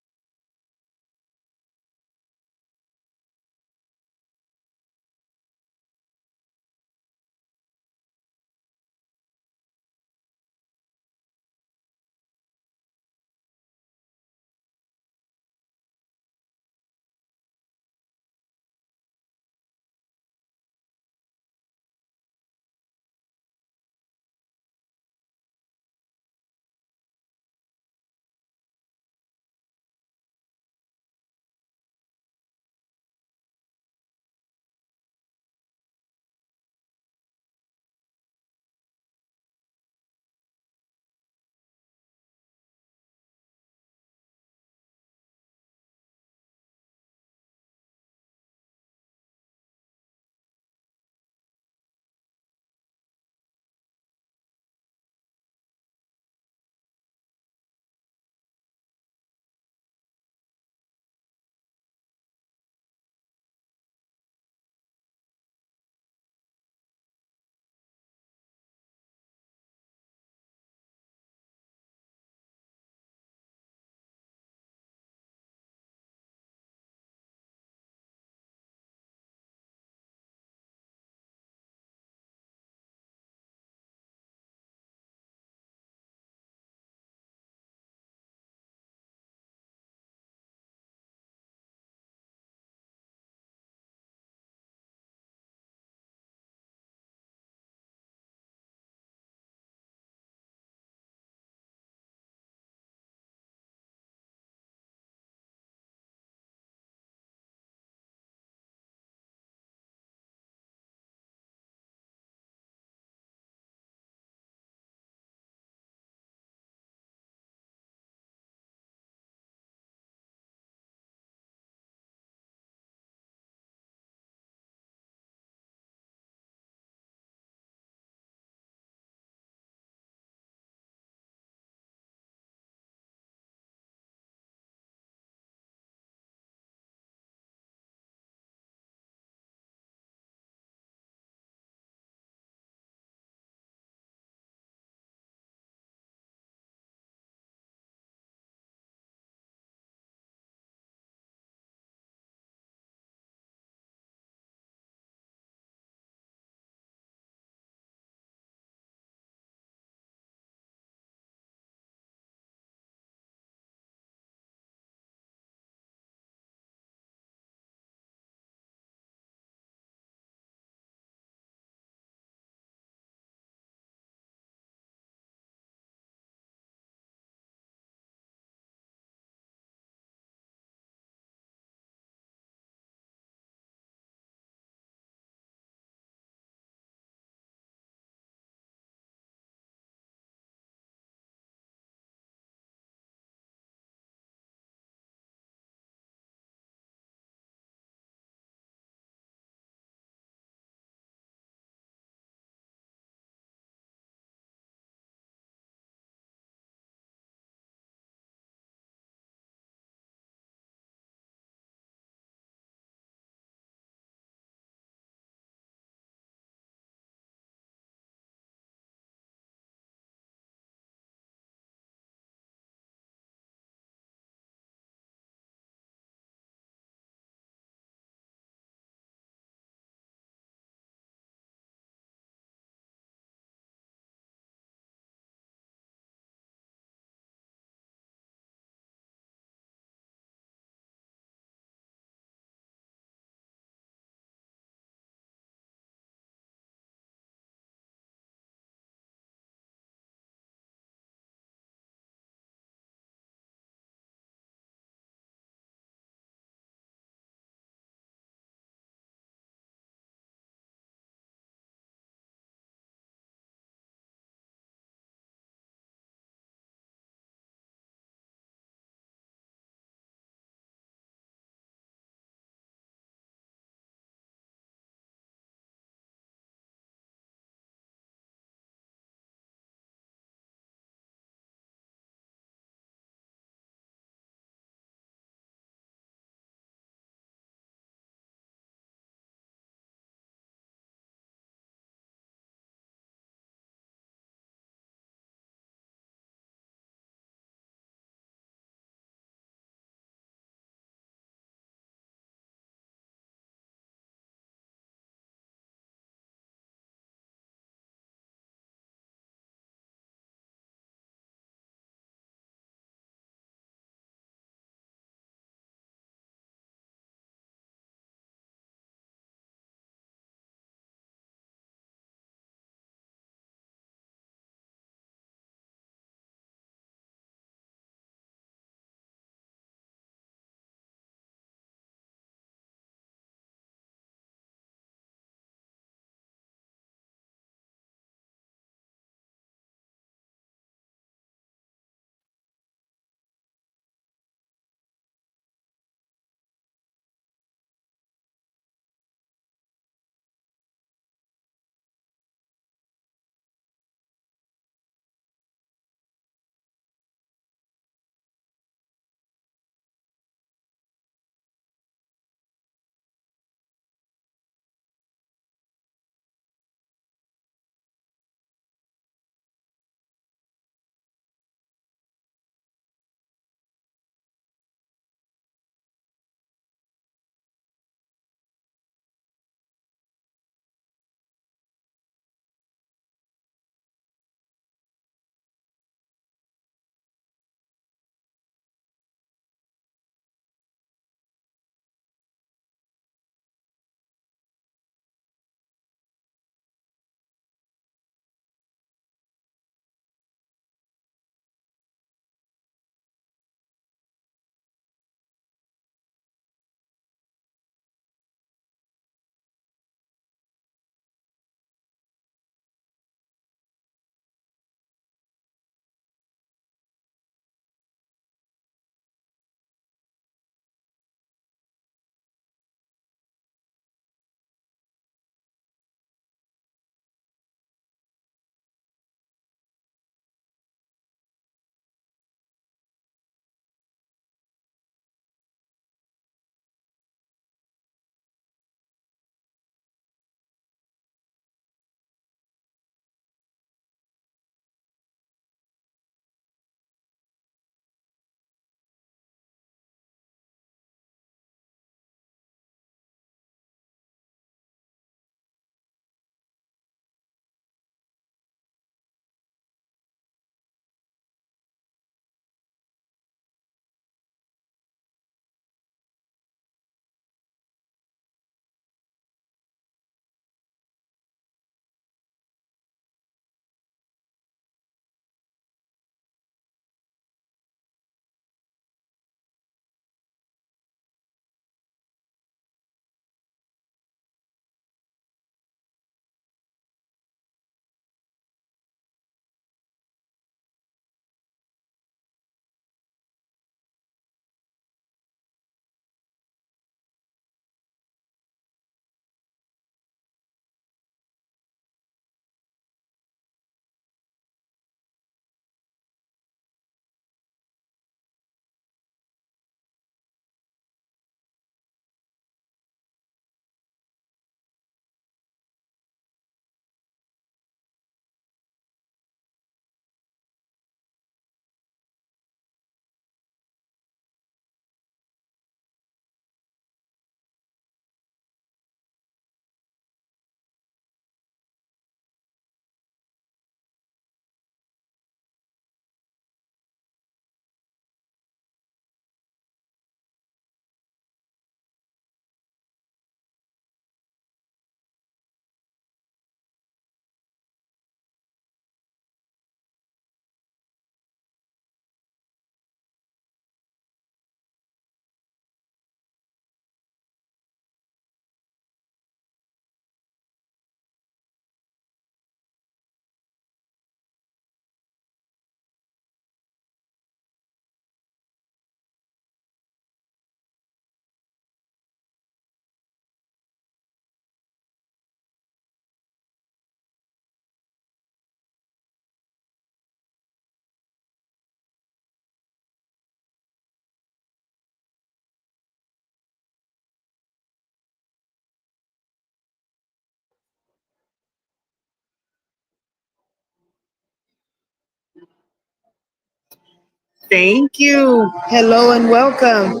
Thank you. Hello and welcome.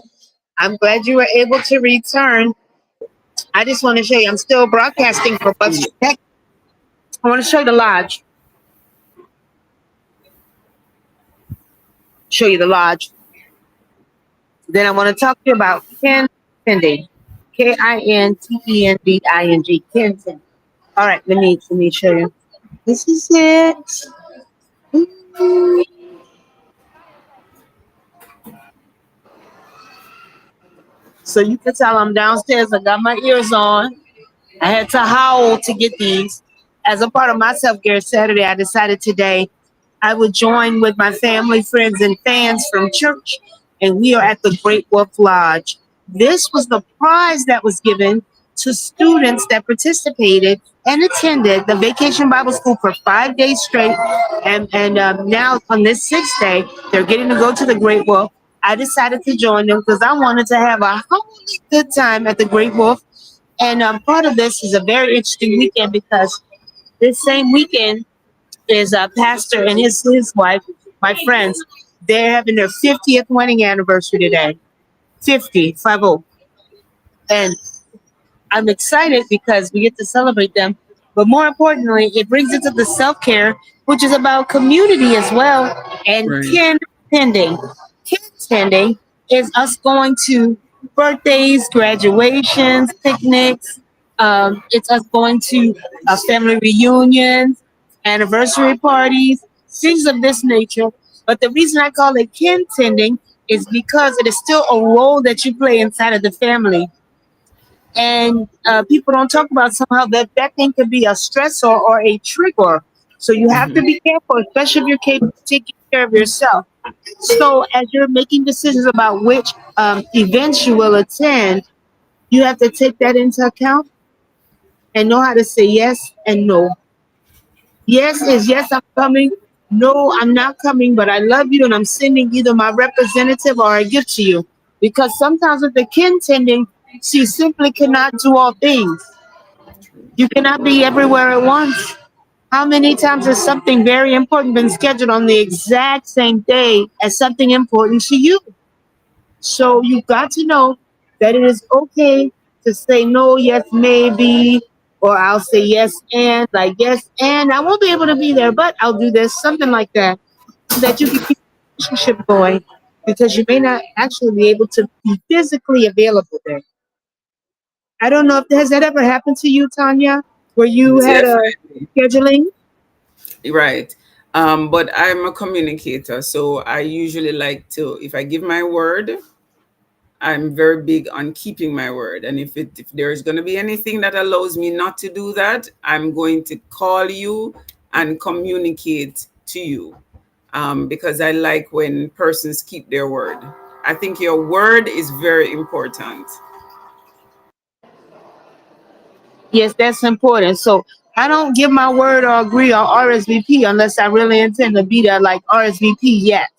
I'm glad you were able to return. I just want to show you, I'm still broadcasting for Buster Yeah. Tech. I want to show you the lodge. Show you the lodge. Then I want to talk to you about Ken Tending. Kintending. Ken Tending. All right, let me show you. This is it. So you can tell I'm downstairs. I got my ears on. I had to howl to get these. As a part of my self care Saturday, I decided today I would join with my family, friends, and fans from church, and we are at the Great Wolf Lodge. This was the prize that was given to students that participated and attended the Vacation Bible School for 5 days straight. And now on this sixth day, they're getting to go to the Great Wolf. I decided to join them because I wanted to have a holy good time at the Great Wolf. And part of this is a very interesting weekend because this same weekend is a pastor and his wife, my friends. They're having their 50th wedding anniversary today. 50, 50. And I'm excited because we get to celebrate them. But more importantly, it brings it to the self care, which is about community as well. And Right. kin tending. Kin tending is us going to birthdays, graduations, picnics. It's us going to family reunions, anniversary parties, things of this nature. But the reason I call it kin tending is because it is still a role that you play inside of the family, and people don't talk about somehow that thing could be a stressor or a trigger. So you have to Mhm. be careful, especially if you're capable of taking care of yourself. So as you're making decisions about which events you will attend, you have to take that into account and know how to say yes and no. Yes is yes, I'm coming. No, I'm not coming, but I love you and I'm sending either my representative or a gift to you. Because sometimes with the kin tending, she simply cannot do all things. True. You cannot be everywhere at once. How many times has something very important been scheduled on the exact same day as something important to you? So you've got to know that it is okay to say no, yes, maybe, or I'll say yes and, like, yes, and I won't be able to be there, but I'll do this, something like that, so that you can keep the relationship going because you may not actually be able to be physically available there. I don't know if has that ever happened to you, Tanya, where you had a Definitely. scheduling. Right. But I'm a communicator, so I usually like to, if I give my word, I'm very big on keeping my word. And if there's going to be anything that allows me not to do that, I'm going to call you and communicate to you, because I like when persons keep their word. I think your word is very important. Yes, that's important. So I don't give my word or agree or RSVP unless I really intend to be there. Like RSVP, yes.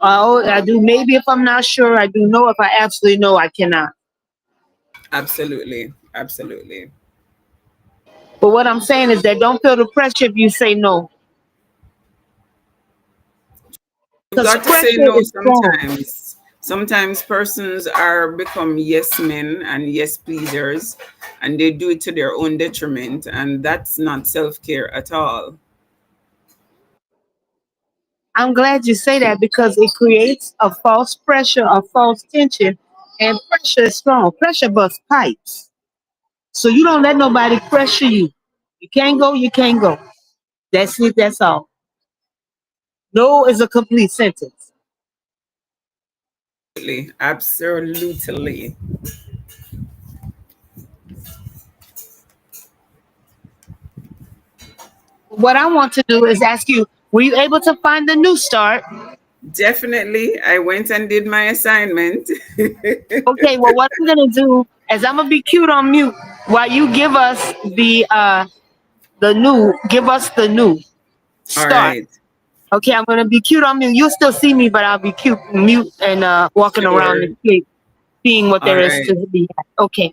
Oh, I do. Maybe if I'm not sure, I do know. If I absolutely know, I cannot. Absolutely. Absolutely. But what I'm saying is that don't feel the pressure if you say no, You've because got to say pressure no is strong. sometimes. Sometimes persons are become yes men and yes pleasers, and they do it to their own detriment, and that's not self care at all. I'm glad you say that because it creates a false pressure, a false tension, and pressure is strong. Pressure busts pipes. So you don't let nobody pressure you. You can't go, you can't go. That's it, that's all. No is a complete sentence. Absolutely, absolutely. What I want to do is ask you, were you able to find the new start? Definitely, I went and did my assignment. Okay, well, what I'm gonna do is I'm gonna be cute on mute while you give us give us the new All start. right, Okay, I'm gonna be cute on mute. You'll still see me, but I'll be cute mute and walking around the sure. street, seeing what All there is right. to be. Okay.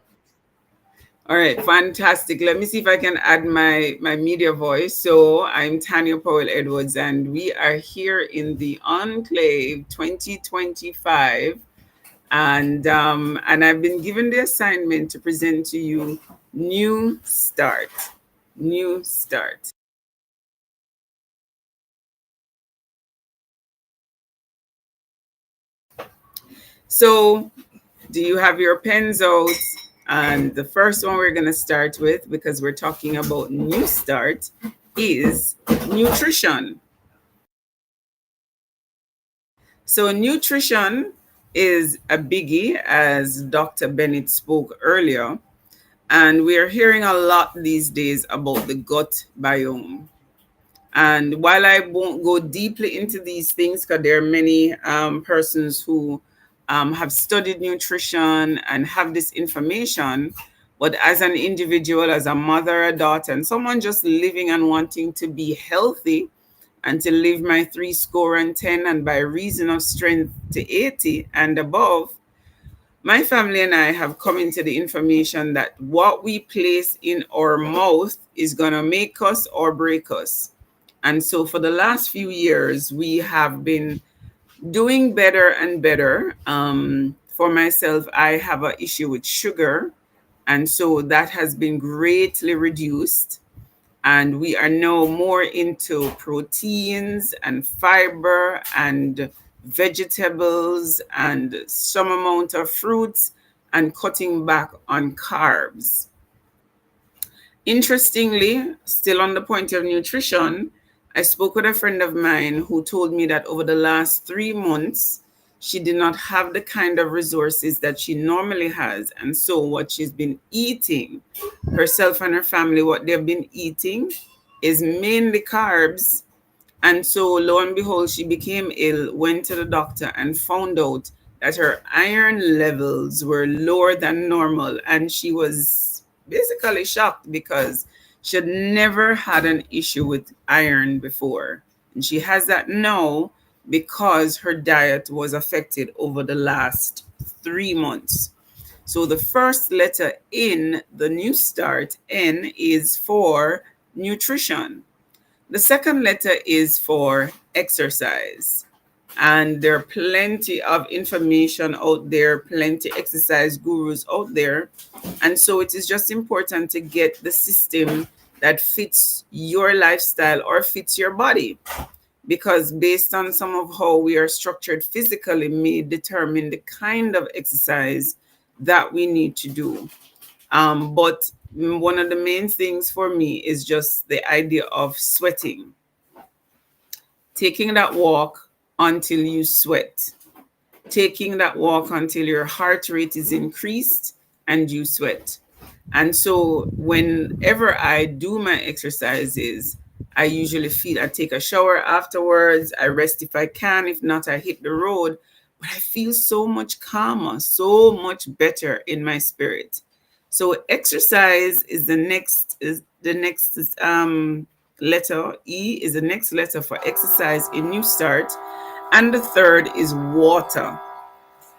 All right, fantastic. Let me see if I can add my media voice. So I'm Tanya Powell Edwards, and we are here in the Enclave 2025, and I've been given the assignment to present to you New Start. New Start. So, do you have your pens out? And the first one we're going to start with, because we're talking about New Start, is nutrition. So, nutrition is a biggie, as Dr. Bennett spoke earlier. And we are hearing a lot these days about the gut biome. And while I won't go deeply into these things, because there are many persons who have studied nutrition and have this information, but as an individual, as a mother, a daughter, and someone just living and wanting to be healthy and to live my 30 and 10, and by reason of strength to 80 and above, my family and I have come into the information that what we place in our mouth is going to make us or break us. And so for the last few years, we have been doing better and better. For myself, I have an issue with sugar. And so that has been greatly reduced. And we are now more into proteins and fiber and vegetables and some amount of fruits and cutting back on carbs. Interestingly, still on the point of nutrition, I spoke with a friend of mine who told me that over the last 3 months, she did not have the kind of resources that she normally has. And so, what she's been eating, herself and her family, what they've been eating is mainly carbs. And so, lo and behold, she became ill, went to the doctor, and found out that her iron levels were lower than normal. And she was basically shocked because she had never had an issue with iron before. And she has that now because her diet was affected over the last 3 months. So, the first letter in the New Start, N, is for nutrition. The second letter is for exercise. And there are plenty of information out there, plenty exercise gurus out there. And so it is just important to get the system that fits your lifestyle or fits your body. Because based on some of how we are structured physically may determine the kind of exercise that we need to do. But one of the main things for me is just the idea of sweating, taking that walk until you sweat, taking that walk until your heart rate is increased and you sweat. And so whenever I do my exercises, I usually feel I take a shower afterwards. I rest if I can. If not, I hit the road. But I feel so much calmer, so much better in my spirit. So exercise is the next letter. E is the next letter for exercise in New Start. And the third is water.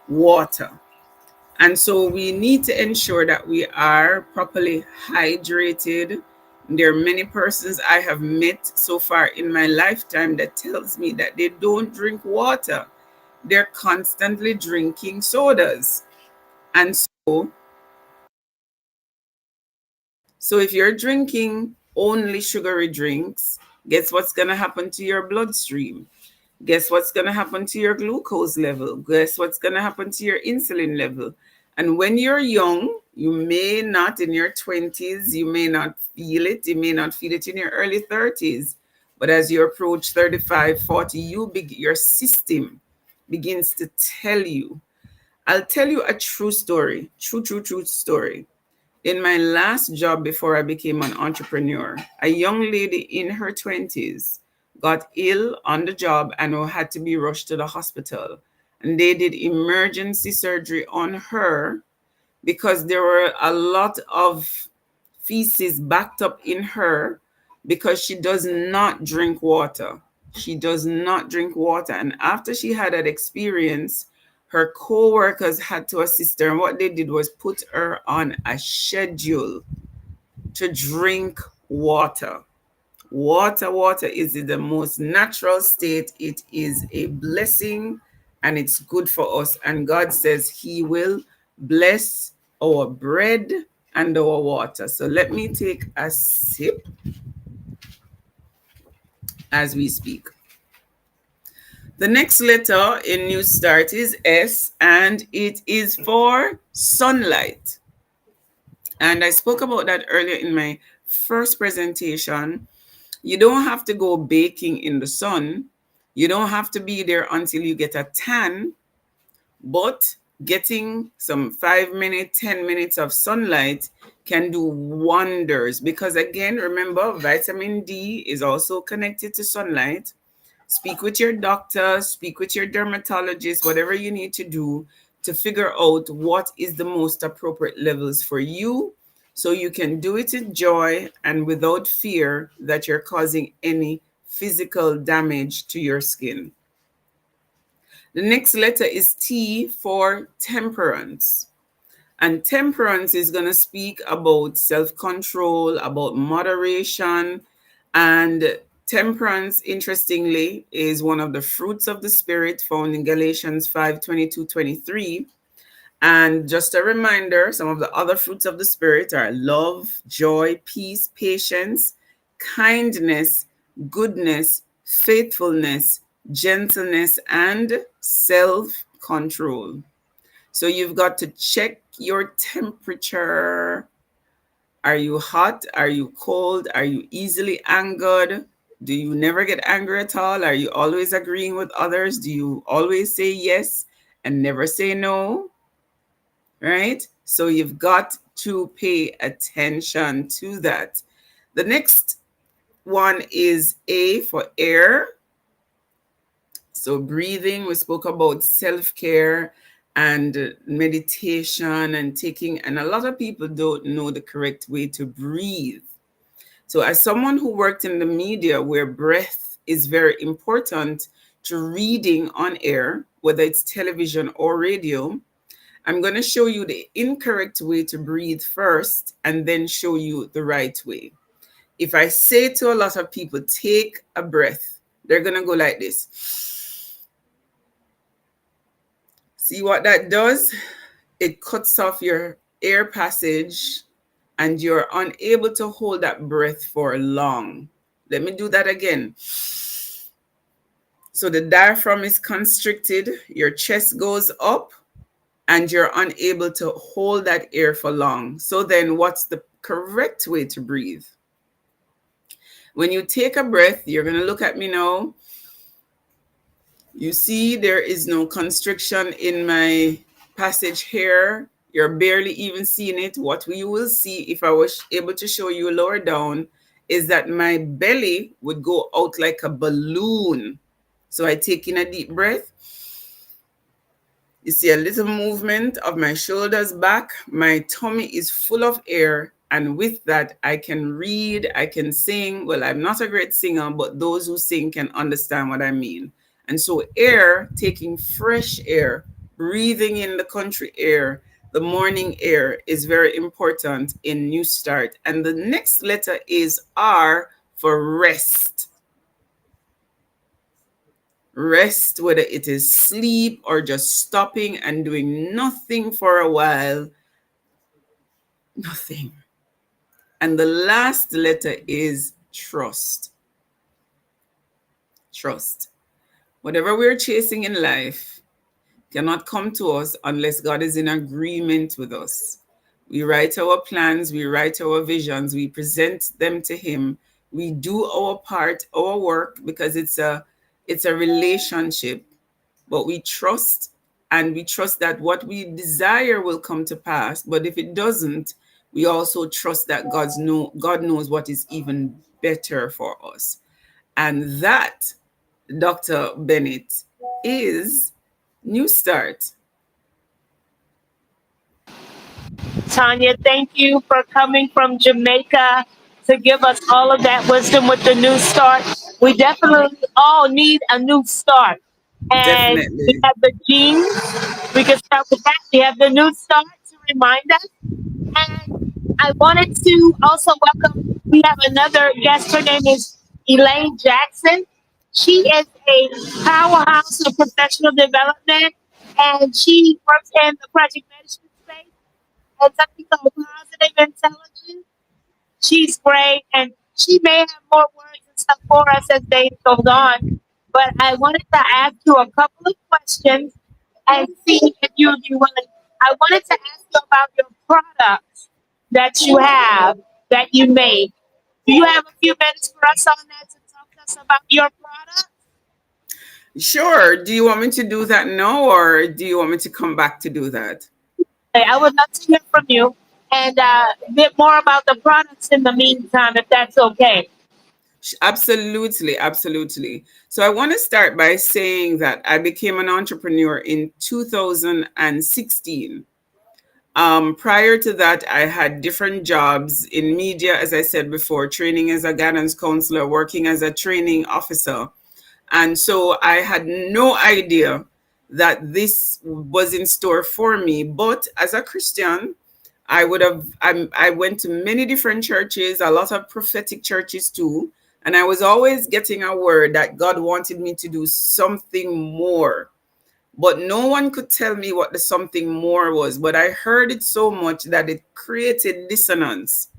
Water. And so we need to ensure that we are properly hydrated. There are many persons I have met so far in my lifetime that tells me that they don't drink water. They're constantly drinking sodas. And so if you're drinking only sugary drinks, guess what's going to happen to your bloodstream? Guess what's going to happen to your glucose level? Guess what's going to happen to your insulin level? And when you're young, you may not in your 20s, you may not feel it. You may not feel it in your early 30s. But as you approach 35, 40, your system begins to tell you. I'll tell you a true story, true story. In my last job before I became an entrepreneur, a young lady in her 20s got ill on the job and had to be rushed to the hospital. And they did emergency surgery on her because there were a lot of feces backed up in her because she does not drink water. She does not drink water. And after she had that experience, Her co-workers had to assist her, and what they did was put her on a schedule to drink water. Water is in the most natural state. It is a blessing and it's good for us. And God says He will bless our bread and our water. So let me take a sip as we speak. The next letter in New Start is S, and it is for sunlight. And I spoke about that earlier in my first presentation. You don't have to go baking in the sun. You don't have to be there until you get a tan, but getting some 5 minutes, 10 minutes of sunlight can do wonders, because again, remember, vitamin D is also connected to sunlight. Speak with your doctor, speak with your dermatologist, whatever you need to do to figure out what is the most appropriate levels for you, so you can do it with joy and without fear that you're causing any physical damage to your skin. The next letter is T for temperance. And temperance is going to speak about self-control, about moderation. And temperance, interestingly, is one of the fruits of the Spirit found in Galatians 5:22-23. And just a reminder, some of the other fruits of the Spirit are love, joy, peace, patience, kindness, goodness, faithfulness, gentleness, and self-control. So you've got to check your temperature. Are you hot? Are you cold? Are you easily angered? Do you never get angry at all? Are you always agreeing with others? Do you always say yes and never say no? Right? So you've got to pay attention to that. The next one is A for air. So breathing, we spoke about self-care and meditation and taking, and a lot of people don't know the correct way to breathe. So as someone who worked in the media where breath is very important to reading on air, whether it's television or radio, I'm going to show you the incorrect way to breathe first and then show you the right way. If I say to a lot of people, take a breath, they're going to go like this. See what that does? It cuts off your air passage and you're unable to hold that breath for long. Let me do that again. So the diaphragm is constricted, your chest goes up, and you're unable to hold that air for long. So then what's the correct way to breathe? When you take a breath, you're going to look at me now. You see there is no constriction in my passage here. You're barely even seeing it. What you will see if I was able to show you lower down is that my belly would go out like a balloon. So I take in a deep breath. You see a little movement of my shoulders back. My tummy is full of air. And with that, I can read, I can sing. Well, I'm not a great singer, but those who sing can understand what I mean. And so air, taking fresh air, breathing in the country air, the morning air is very important in New Start. And the next letter is R for rest. Rest, whether it is sleep or just stopping and doing nothing for a while, nothing. And the last letter is trust. Trust. Whatever we're chasing in life cannot come to us unless God is in agreement with us. We write our plans, we write our visions, we present them to Him. We do our part, our work, because it's a relationship. But we trust, and we trust that what we desire will come to pass. But if it doesn't, we also trust that God knows what is even better for us. And that, Dr. Bennett, is New Start. Tanya, thank you for coming from Jamaica to give us all of that wisdom with the new start. We definitely all need a new start. And we Definitely. have the jeans. We can start with that. We have the new start to remind us. And I wanted to also welcome, we have another guest. Her name is Elaine Jackson. She is a powerhouse of professional development, and she works in the project management space and something called positive intelligence. She's great, and she may have more words and stuff for us as days goes on. But I wanted to ask you a couple of questions and see if you would be willing. I wanted to ask you about your products that you have that you make. Do you have a few minutes for us on that to talk to us about your product? Sure. Do you want me to do that now, or do you want me to come back to do that? Okay, I would love to hear from you and a bit more about the products in the meantime, if that's okay. Absolutely, absolutely. So I want to start by saying that I became an entrepreneur in 2016. Prior to that, I had different jobs in media, as I said before, training as a guidance counselor, working as a training officer. And so I had no idea that this was in store for me. But as a Christian, I went to many different churches, a lot of prophetic churches too. And I was always getting a word that God wanted me to do something more. But no one could tell me what the something more was. But I heard it so much that it created dissonance.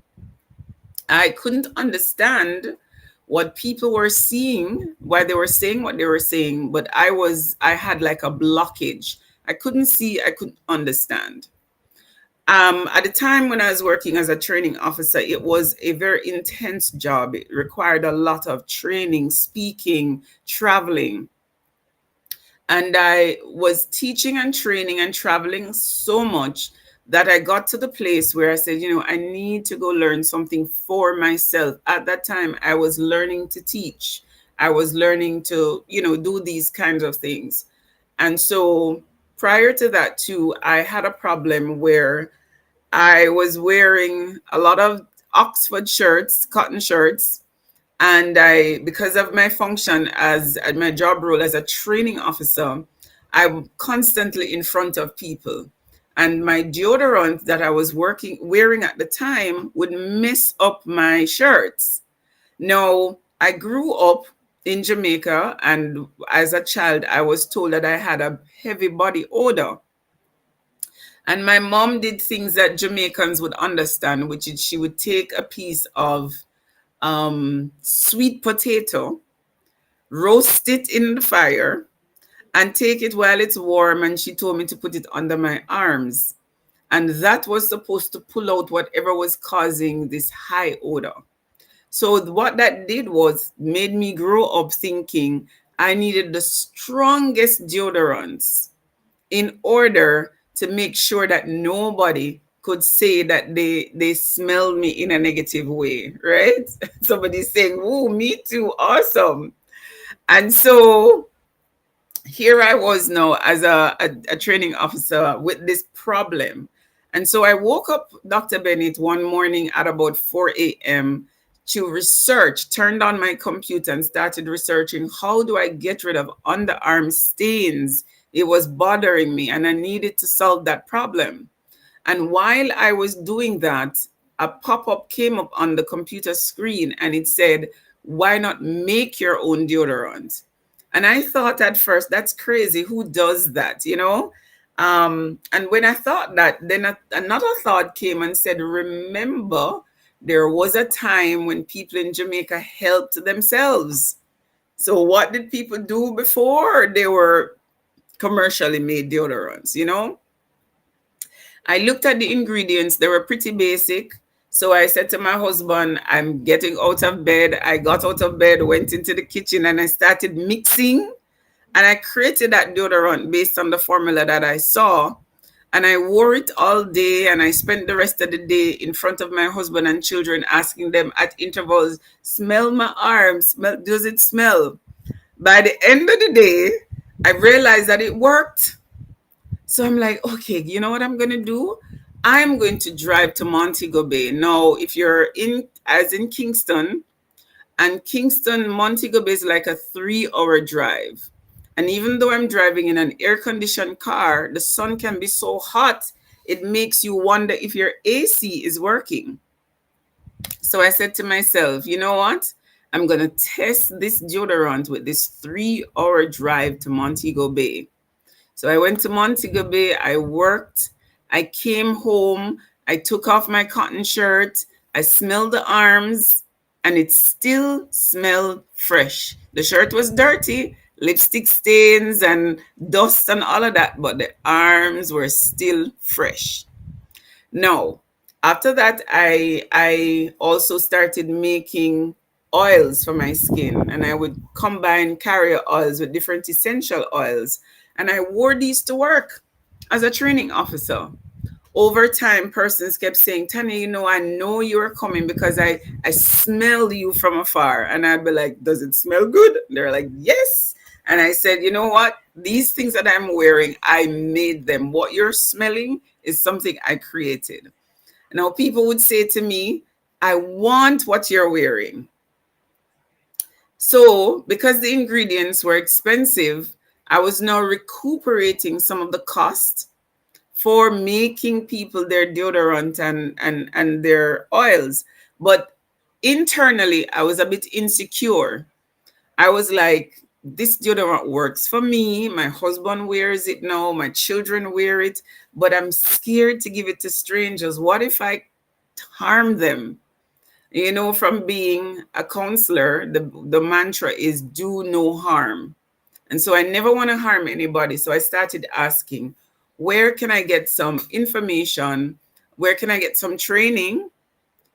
I couldn't understand what people were seeing, why they were saying what they were saying, but I had like a blockage. I couldn't see, I couldn't understand. At the time when I was working as a training officer, it was a very intense job. It required a lot of training, speaking, traveling. And I was teaching and training and traveling so much that I got to the place where I said, I need to go learn something for myself. At that time, I was learning to teach. I was learning to, do these kinds of things. And so prior to that, too, I had a problem where I was wearing a lot of Oxford shirts, cotton shirts, and I, because of my function as my job role as a training officer, I'm constantly in front of people, and my deodorant that I was working wearing at the time would mess up my shirts. Now, I grew up in Jamaica, and as a child I was told that I had a heavy body odor, and my mom did things that Jamaicans would understand, which is she would take a piece of sweet potato, roast it in the fire, and take it while it's warm. And she told me to put it under my arms. And that was supposed to pull out whatever was causing this high odor. So what that did was made me grow up thinking I needed the strongest deodorants in order to make sure that nobody could say that they smelled me in a negative way, right? Somebody's saying, "Oh, me too, awesome." And so here I was now as a training officer with this problem. And so I woke up, Dr. Bennett, one morning at about 4 a.m. to research, turned on my computer and started researching how do I get rid of underarm stains. It was bothering me and I needed to solve that problem. And while I was doing that, a pop up came up on the computer screen and it said, "Why not make your own deodorant?" And I thought at first, that's crazy. Who does that, And when I thought that, then another thought came and said, remember, there was a time when people in Jamaica helped themselves. So what did people do before they were commercially made deodorants? I looked at the ingredients, they were pretty basic. So I said to my husband, I'm getting out of bed. I got out of bed, went into the kitchen, and I started mixing. And I created that deodorant based on the formula that I saw. And I wore it all day. And I spent the rest of the day in front of my husband and children, asking them at intervals, "Smell my arm. Smell, does it smell?" By the end of the day, I realized that it worked. So I'm like, okay, you know what I'm going to do? I'm going to drive to Montego Bay. Now, if you're in Kingston, and Kingston, Montego Bay is like a 3-hour drive. And even though I'm driving in an air conditioned car, the sun can be so hot, it makes you wonder if your AC is working. So I said to myself, you know what? I'm going to test this deodorant with this 3 hour drive to Montego Bay. So I went to Montego Bay, I worked, I came home, I took off my cotton shirt, I smelled the arms, and it still smelled fresh. The shirt was dirty, lipstick stains and dust and all of that, but the arms were still fresh. No. After that, I also started making oils for my skin, and I would combine carrier oils with different essential oils, and I wore these to work as a training officer. Over time, persons kept saying, Tanya, I know you're coming because I smell you from afar. And I'd be like, does it smell good? They're like, yes. And I said, you know what? These things that I'm wearing, I made them. What you're smelling is something I created. Now, people would say to me, I want what you're wearing. So, because the ingredients were expensive, I was now recuperating some of the cost for making people their deodorant and their oils. But internally, I was a bit insecure. I was like, this deodorant works for me. My husband wears it now. My children wear it. But I'm scared to give it to strangers. What if I harm them? From being a counselor, the mantra is do no harm. And so I never want to harm anybody. So I started asking, where can I get some information? Where can I get some training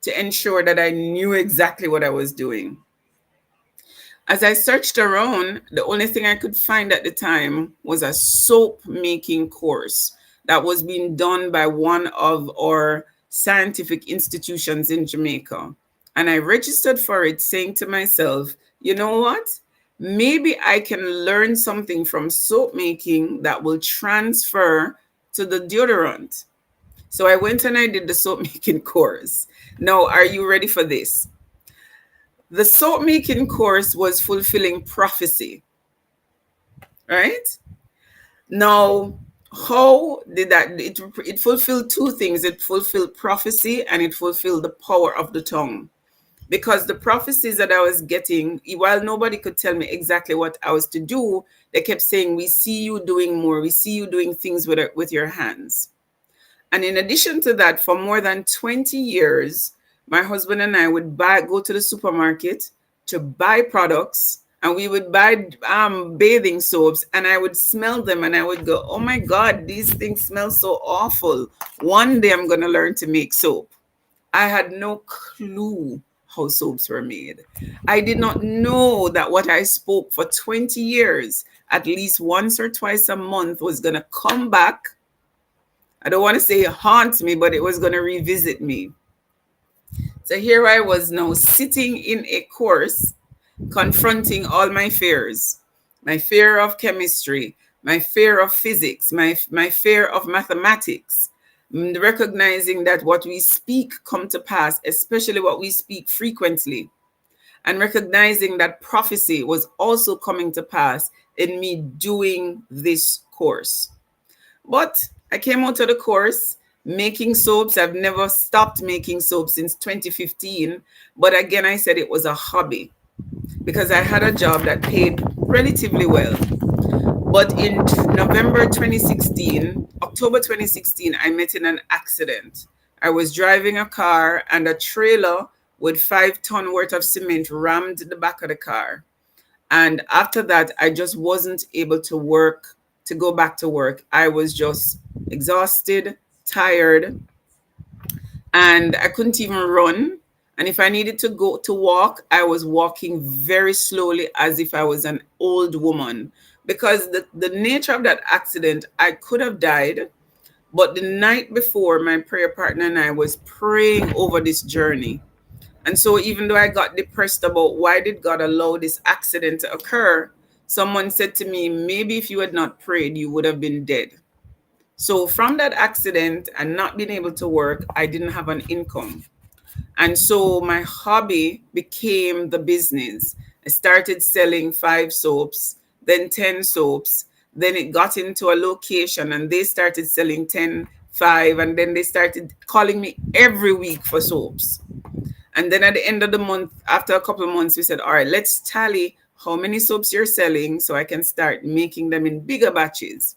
to ensure that I knew exactly what I was doing? As I searched around, the only thing I could find at the time was a soap making course that was being done by one of our scientific institutions in Jamaica. And I registered for it, saying to myself, you know what? Maybe I can learn something from soap making that will transfer to the deodorant. So I went and I did the soap making course. Now, are you ready for this? The soap making course was fulfilling prophecy, right? Now, how did that? It fulfilled two things. It fulfilled prophecy and it fulfilled the power of the tongue. Because the prophecies that I was getting, while nobody could tell me exactly what I was to do, they kept saying, we see you doing more. We see you doing things with your hands. And in addition to that, for more than 20 years, my husband and I would go to the supermarket to buy products, and we would buy bathing soaps, and I would smell them and I would go, oh my God, these things smell so awful. One day I'm going to learn to make soap. I had no clue how soaps were made. I did not know that what I spoke for 20 years, at least once or twice a month, was going to come back. I don't want to say haunt me, but it was going to revisit me. So here I was now sitting in a course, confronting all my fears: my fear of chemistry, my fear of physics, my fear of mathematics, recognizing that what we speak come to pass, especially what we speak frequently, and recognizing that prophecy was also coming to pass in me doing this course. But I came out of the course making soaps. I've never stopped making soaps since 2015. But again, I said it was a hobby because I had a job that paid relatively well. But in November 2016, October 2016, I met in an accident. I was driving a car and a trailer with 5 ton worth of cement rammed the back of the car. And after that, I just wasn't able to go back to work. I was just exhausted, tired, and I couldn't even run. And if I needed to go to walk, I was walking very slowly as if I was an old woman. Because the nature of that accident, I could have died. But the night before, my prayer partner and I was praying over this journey. And so even though I got depressed about why did God allow this accident to occur, someone said to me, maybe if you had not prayed, you would have been dead. So from that accident and not being able to work, I didn't have an income. And so my hobby became the business. I started selling 5 soaps, then 10 soaps. Then it got into a location and they started selling 10, 5, and then they started calling me every week for soaps. And then at the end of the month, after a couple of months, we said, all right, let's tally how many soaps you're selling so I can start making them in bigger batches.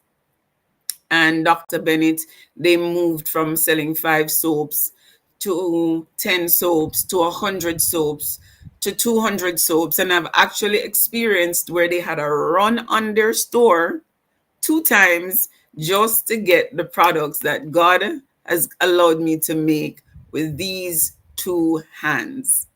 And Dr. Bennett, they moved from selling 5 soaps to 10 soaps to 100 soaps to 200 soaps. And I've actually experienced where they had a run on their store 2 times just to get the products that God has allowed me to make with these 2 hands.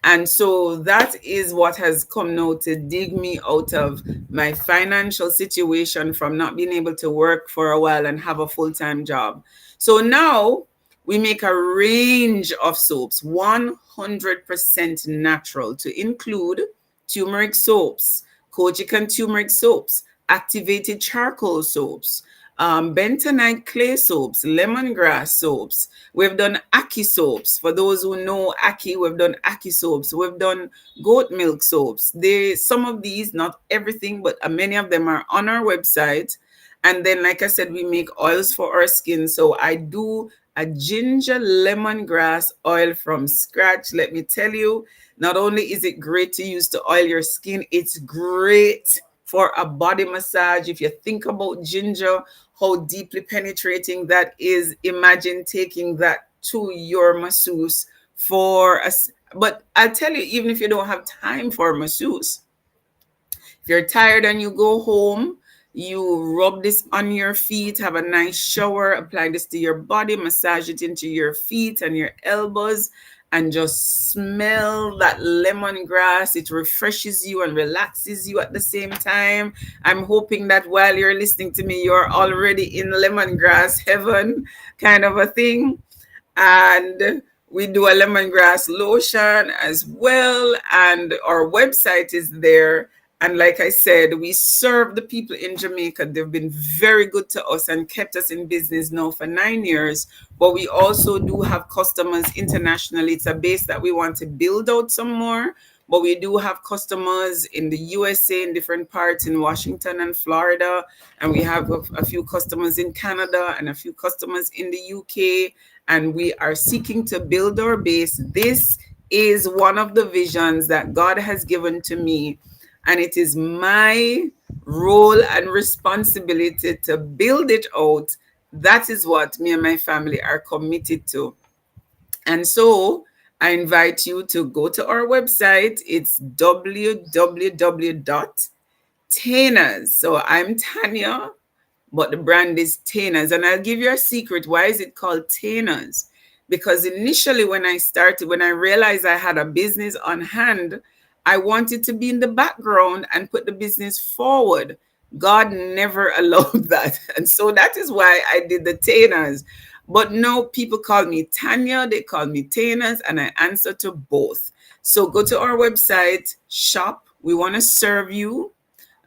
And so that is what has come now to dig me out of my financial situation from not being able to work for a while and have a full time job. So now we make a range of soaps, 100% natural, to include turmeric soaps, kojic and turmeric soaps, activated charcoal soaps, bentonite clay soaps, lemongrass soaps. We've done ackee soaps. For those who know ackee, we've done ackee soaps. We've done goat milk soaps. Some of these, not everything, but many of them are on our website. And then, like I said, we make oils for our skin. So I do a ginger lemongrass oil from scratch. Let me tell you, not only is it great to use to oil your skin, it's great for a body massage. If you think about ginger, how deeply penetrating that is, imagine taking that to your masseuse for us. But I'll tell you, even if you don't have time for a masseuse, if you're tired and you go home, you rub this on your feet, have a nice shower, apply this to your body, massage it into your feet and your elbows, and just smell that lemongrass. It refreshes you and relaxes you at the same time. I'm hoping that while you're listening to me, you're already in lemongrass heaven, kind of a thing. And we do a lemongrass lotion as well, and our website is there. And like I said, we serve the people in Jamaica. They've been very good to us and kept us in business now for 9 years. But we also do have customers internationally. It's a base that we want to build out some more. But we do have customers in the USA, in different parts, in Washington and Florida. And we have a few customers in Canada and a few customers in the UK. And we are seeking to build our base. This is one of the visions that God has given to me. And it is my role and responsibility to build it out. That is what me and my family are committed to. And so I invite you to go to our website. It's www.Tanas. So I'm Tanya, but the brand is Tanas. And I'll give you a secret. Why is it called Tanas? Because initially when I started, when I realized I had a business on hand, I wanted to be in the background and put the business forward. God never allowed that. And so that is why I did the Tanas. But no, people call me Tanya, they call me Tanas, and I answer to both. So go to our website, shop. We want to serve you,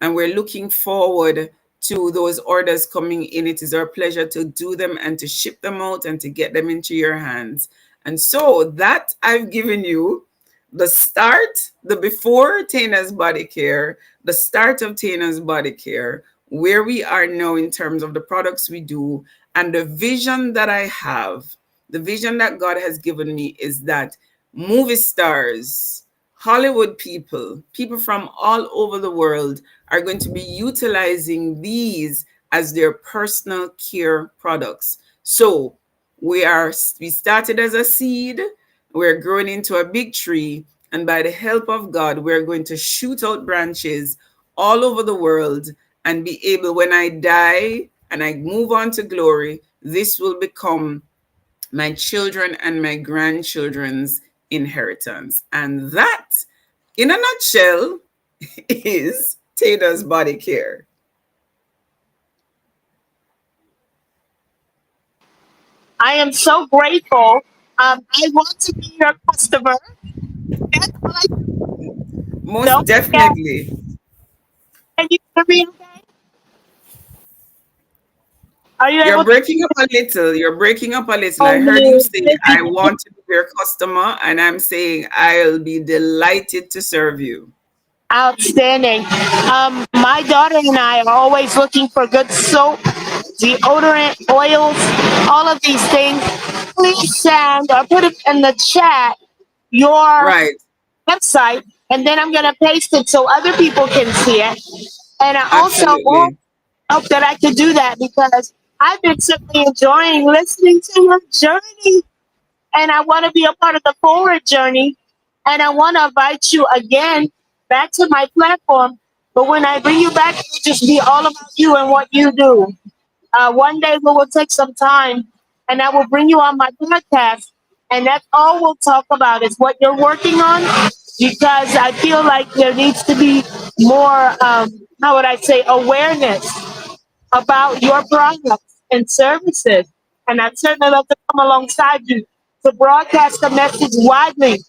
and we're looking forward to those orders coming in. It is our pleasure to do them and to ship them out and to get them into your hands. And so that I've given you the start, the before Tana's Body Care, the start of Tana's Body Care, where we are now in terms of the products we do, and the vision that I have, the vision that God has given me is that movie stars, Hollywood people, people from all over the world are going to be utilizing these as their personal care products. So we started as a seed, we're growing into a big tree, and by the help of God, we're going to shoot out branches all over the world and be able, when I die and I move on to glory, this will become my children and my grandchildren's inheritance. And that, in a nutshell, is Tana's Body Care. I am so grateful. I want to be your customer. That's all I Most don't forget. definitely. Can you hear me okay? Are you You're able to breaking up a little. You're breaking up a little. I heard you only say, I want to be your customer, and I'm saying, I'll be delighted to serve you. Outstanding. My daughter and I are always looking for good soap, deodorant, oils, all of these things. Please send or put it in the chat your Right. website, and then I'm going to paste it so other people can see it. And I also Absolutely. hope that I can do that because I've been simply enjoying listening to your journey, and I want to be a part of the forward journey. And I want to invite you again back to my platform. But when I bring you back, it'll just be all about you and what you do. One day we will take some time and I will bring you on my podcast. And that's all we'll talk about is what you're working on because I feel like there needs to be more, how would I say, awareness about your products and services. And I'd certainly love to come alongside you to broadcast the message widely.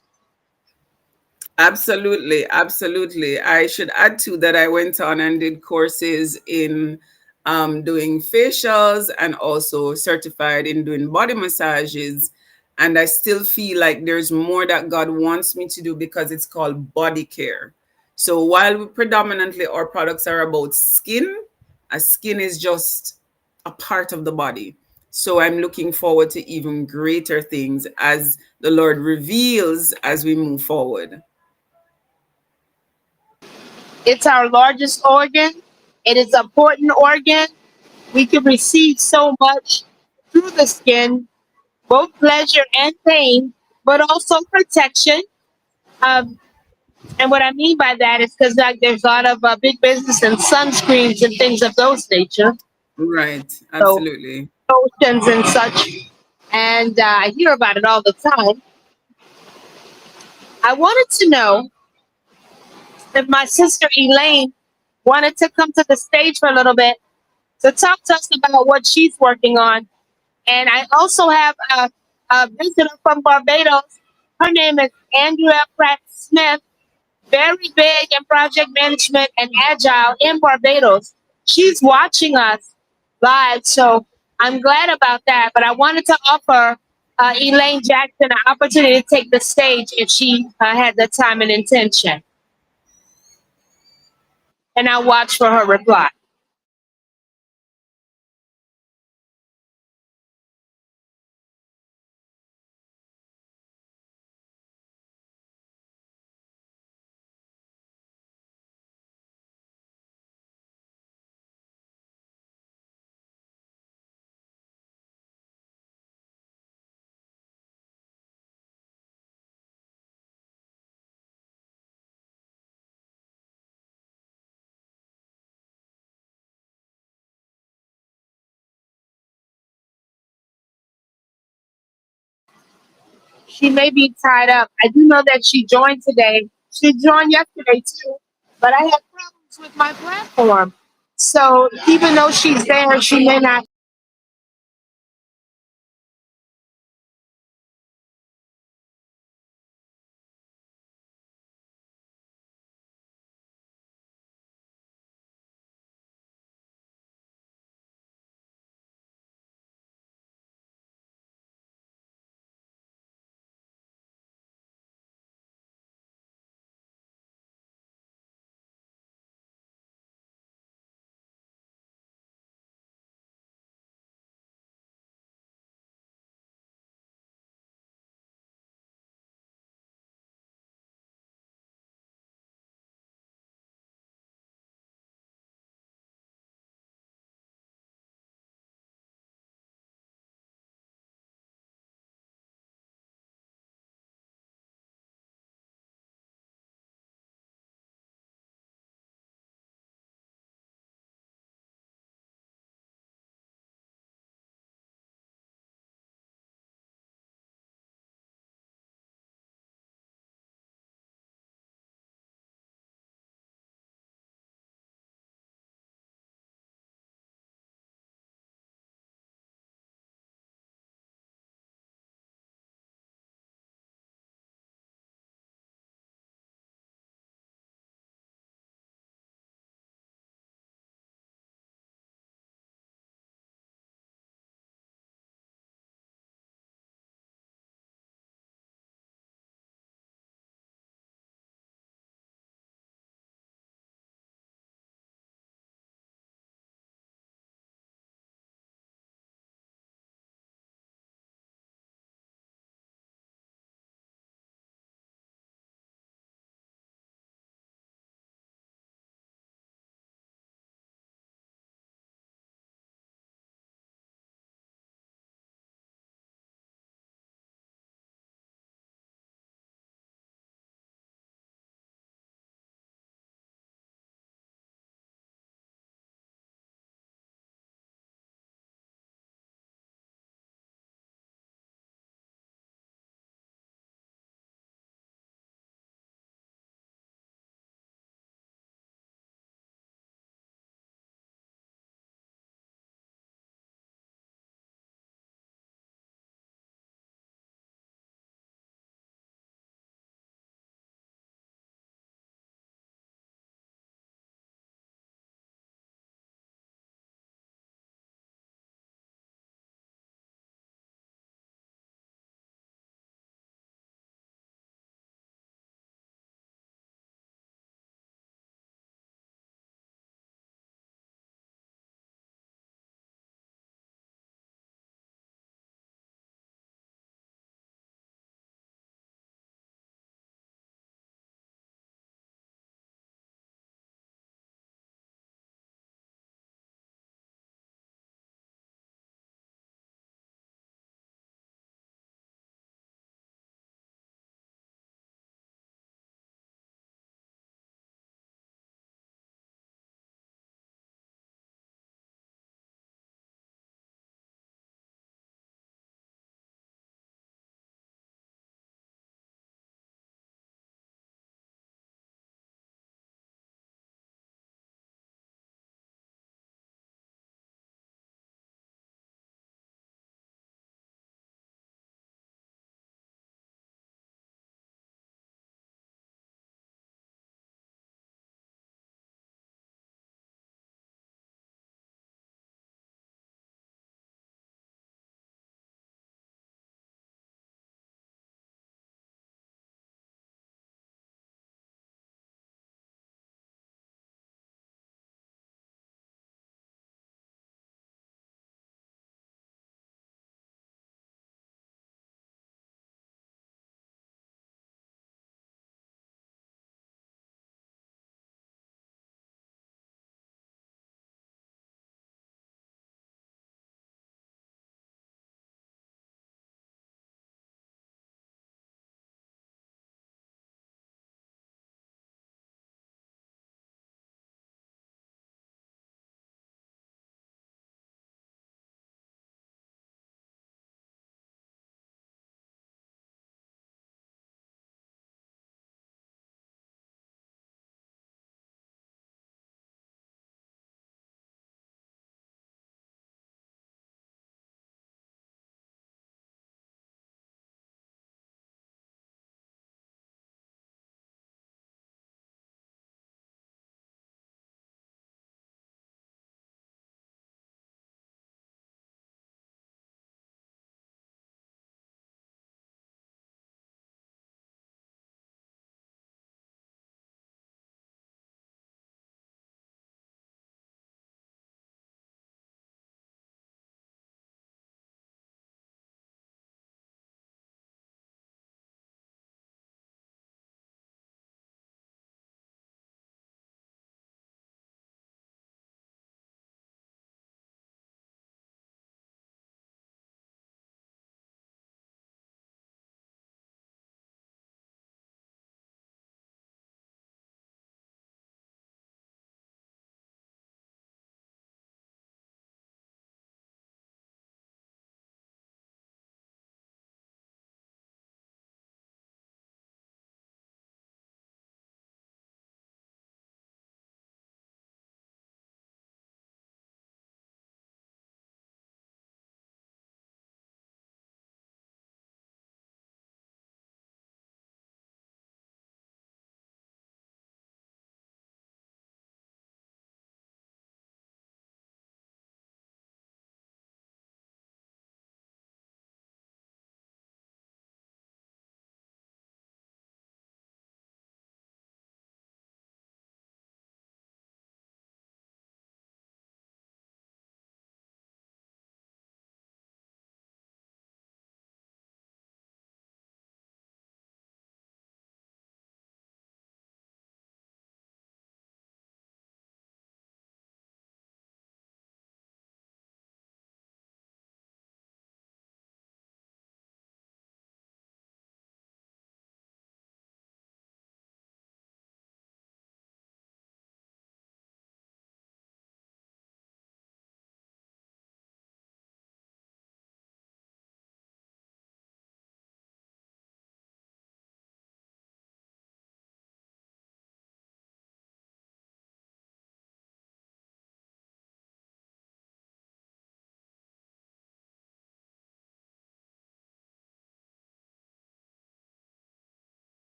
Absolutely, absolutely. I should add to that I went on and did courses in doing facials and also certified in doing body massages. And I still feel like there's more that God wants me to do because it's called body care. So while we predominantly our products are about skin, a skin is just a part of the body. So I'm looking forward to even greater things as the Lord reveals as we move forward. It's our largest organ. It is an important organ. We can receive so much through the skin, both pleasure and pain, but also protection. Um, and what I mean by that is because like there's a lot of big business and sunscreens and things of those nature, Right, so absolutely. lotions and such. And I hear about it all the time. I wanted to know if my sister Elaine wanted to come to the stage for a little bit to talk to us about what she's working on. And I also have a visitor from Barbados. Her name is Andrea Pratt Smith, very big in project management and agile in Barbados. She's watching us live, so I'm glad about that. But I wanted to offer Elaine Jackson an opportunity to take the stage if she had the time and intention. And I'll watch for her reply. She may be tied up. I do know that she joined today. She joined yesterday too, but I had problems with my platform. So even though she's there, she may not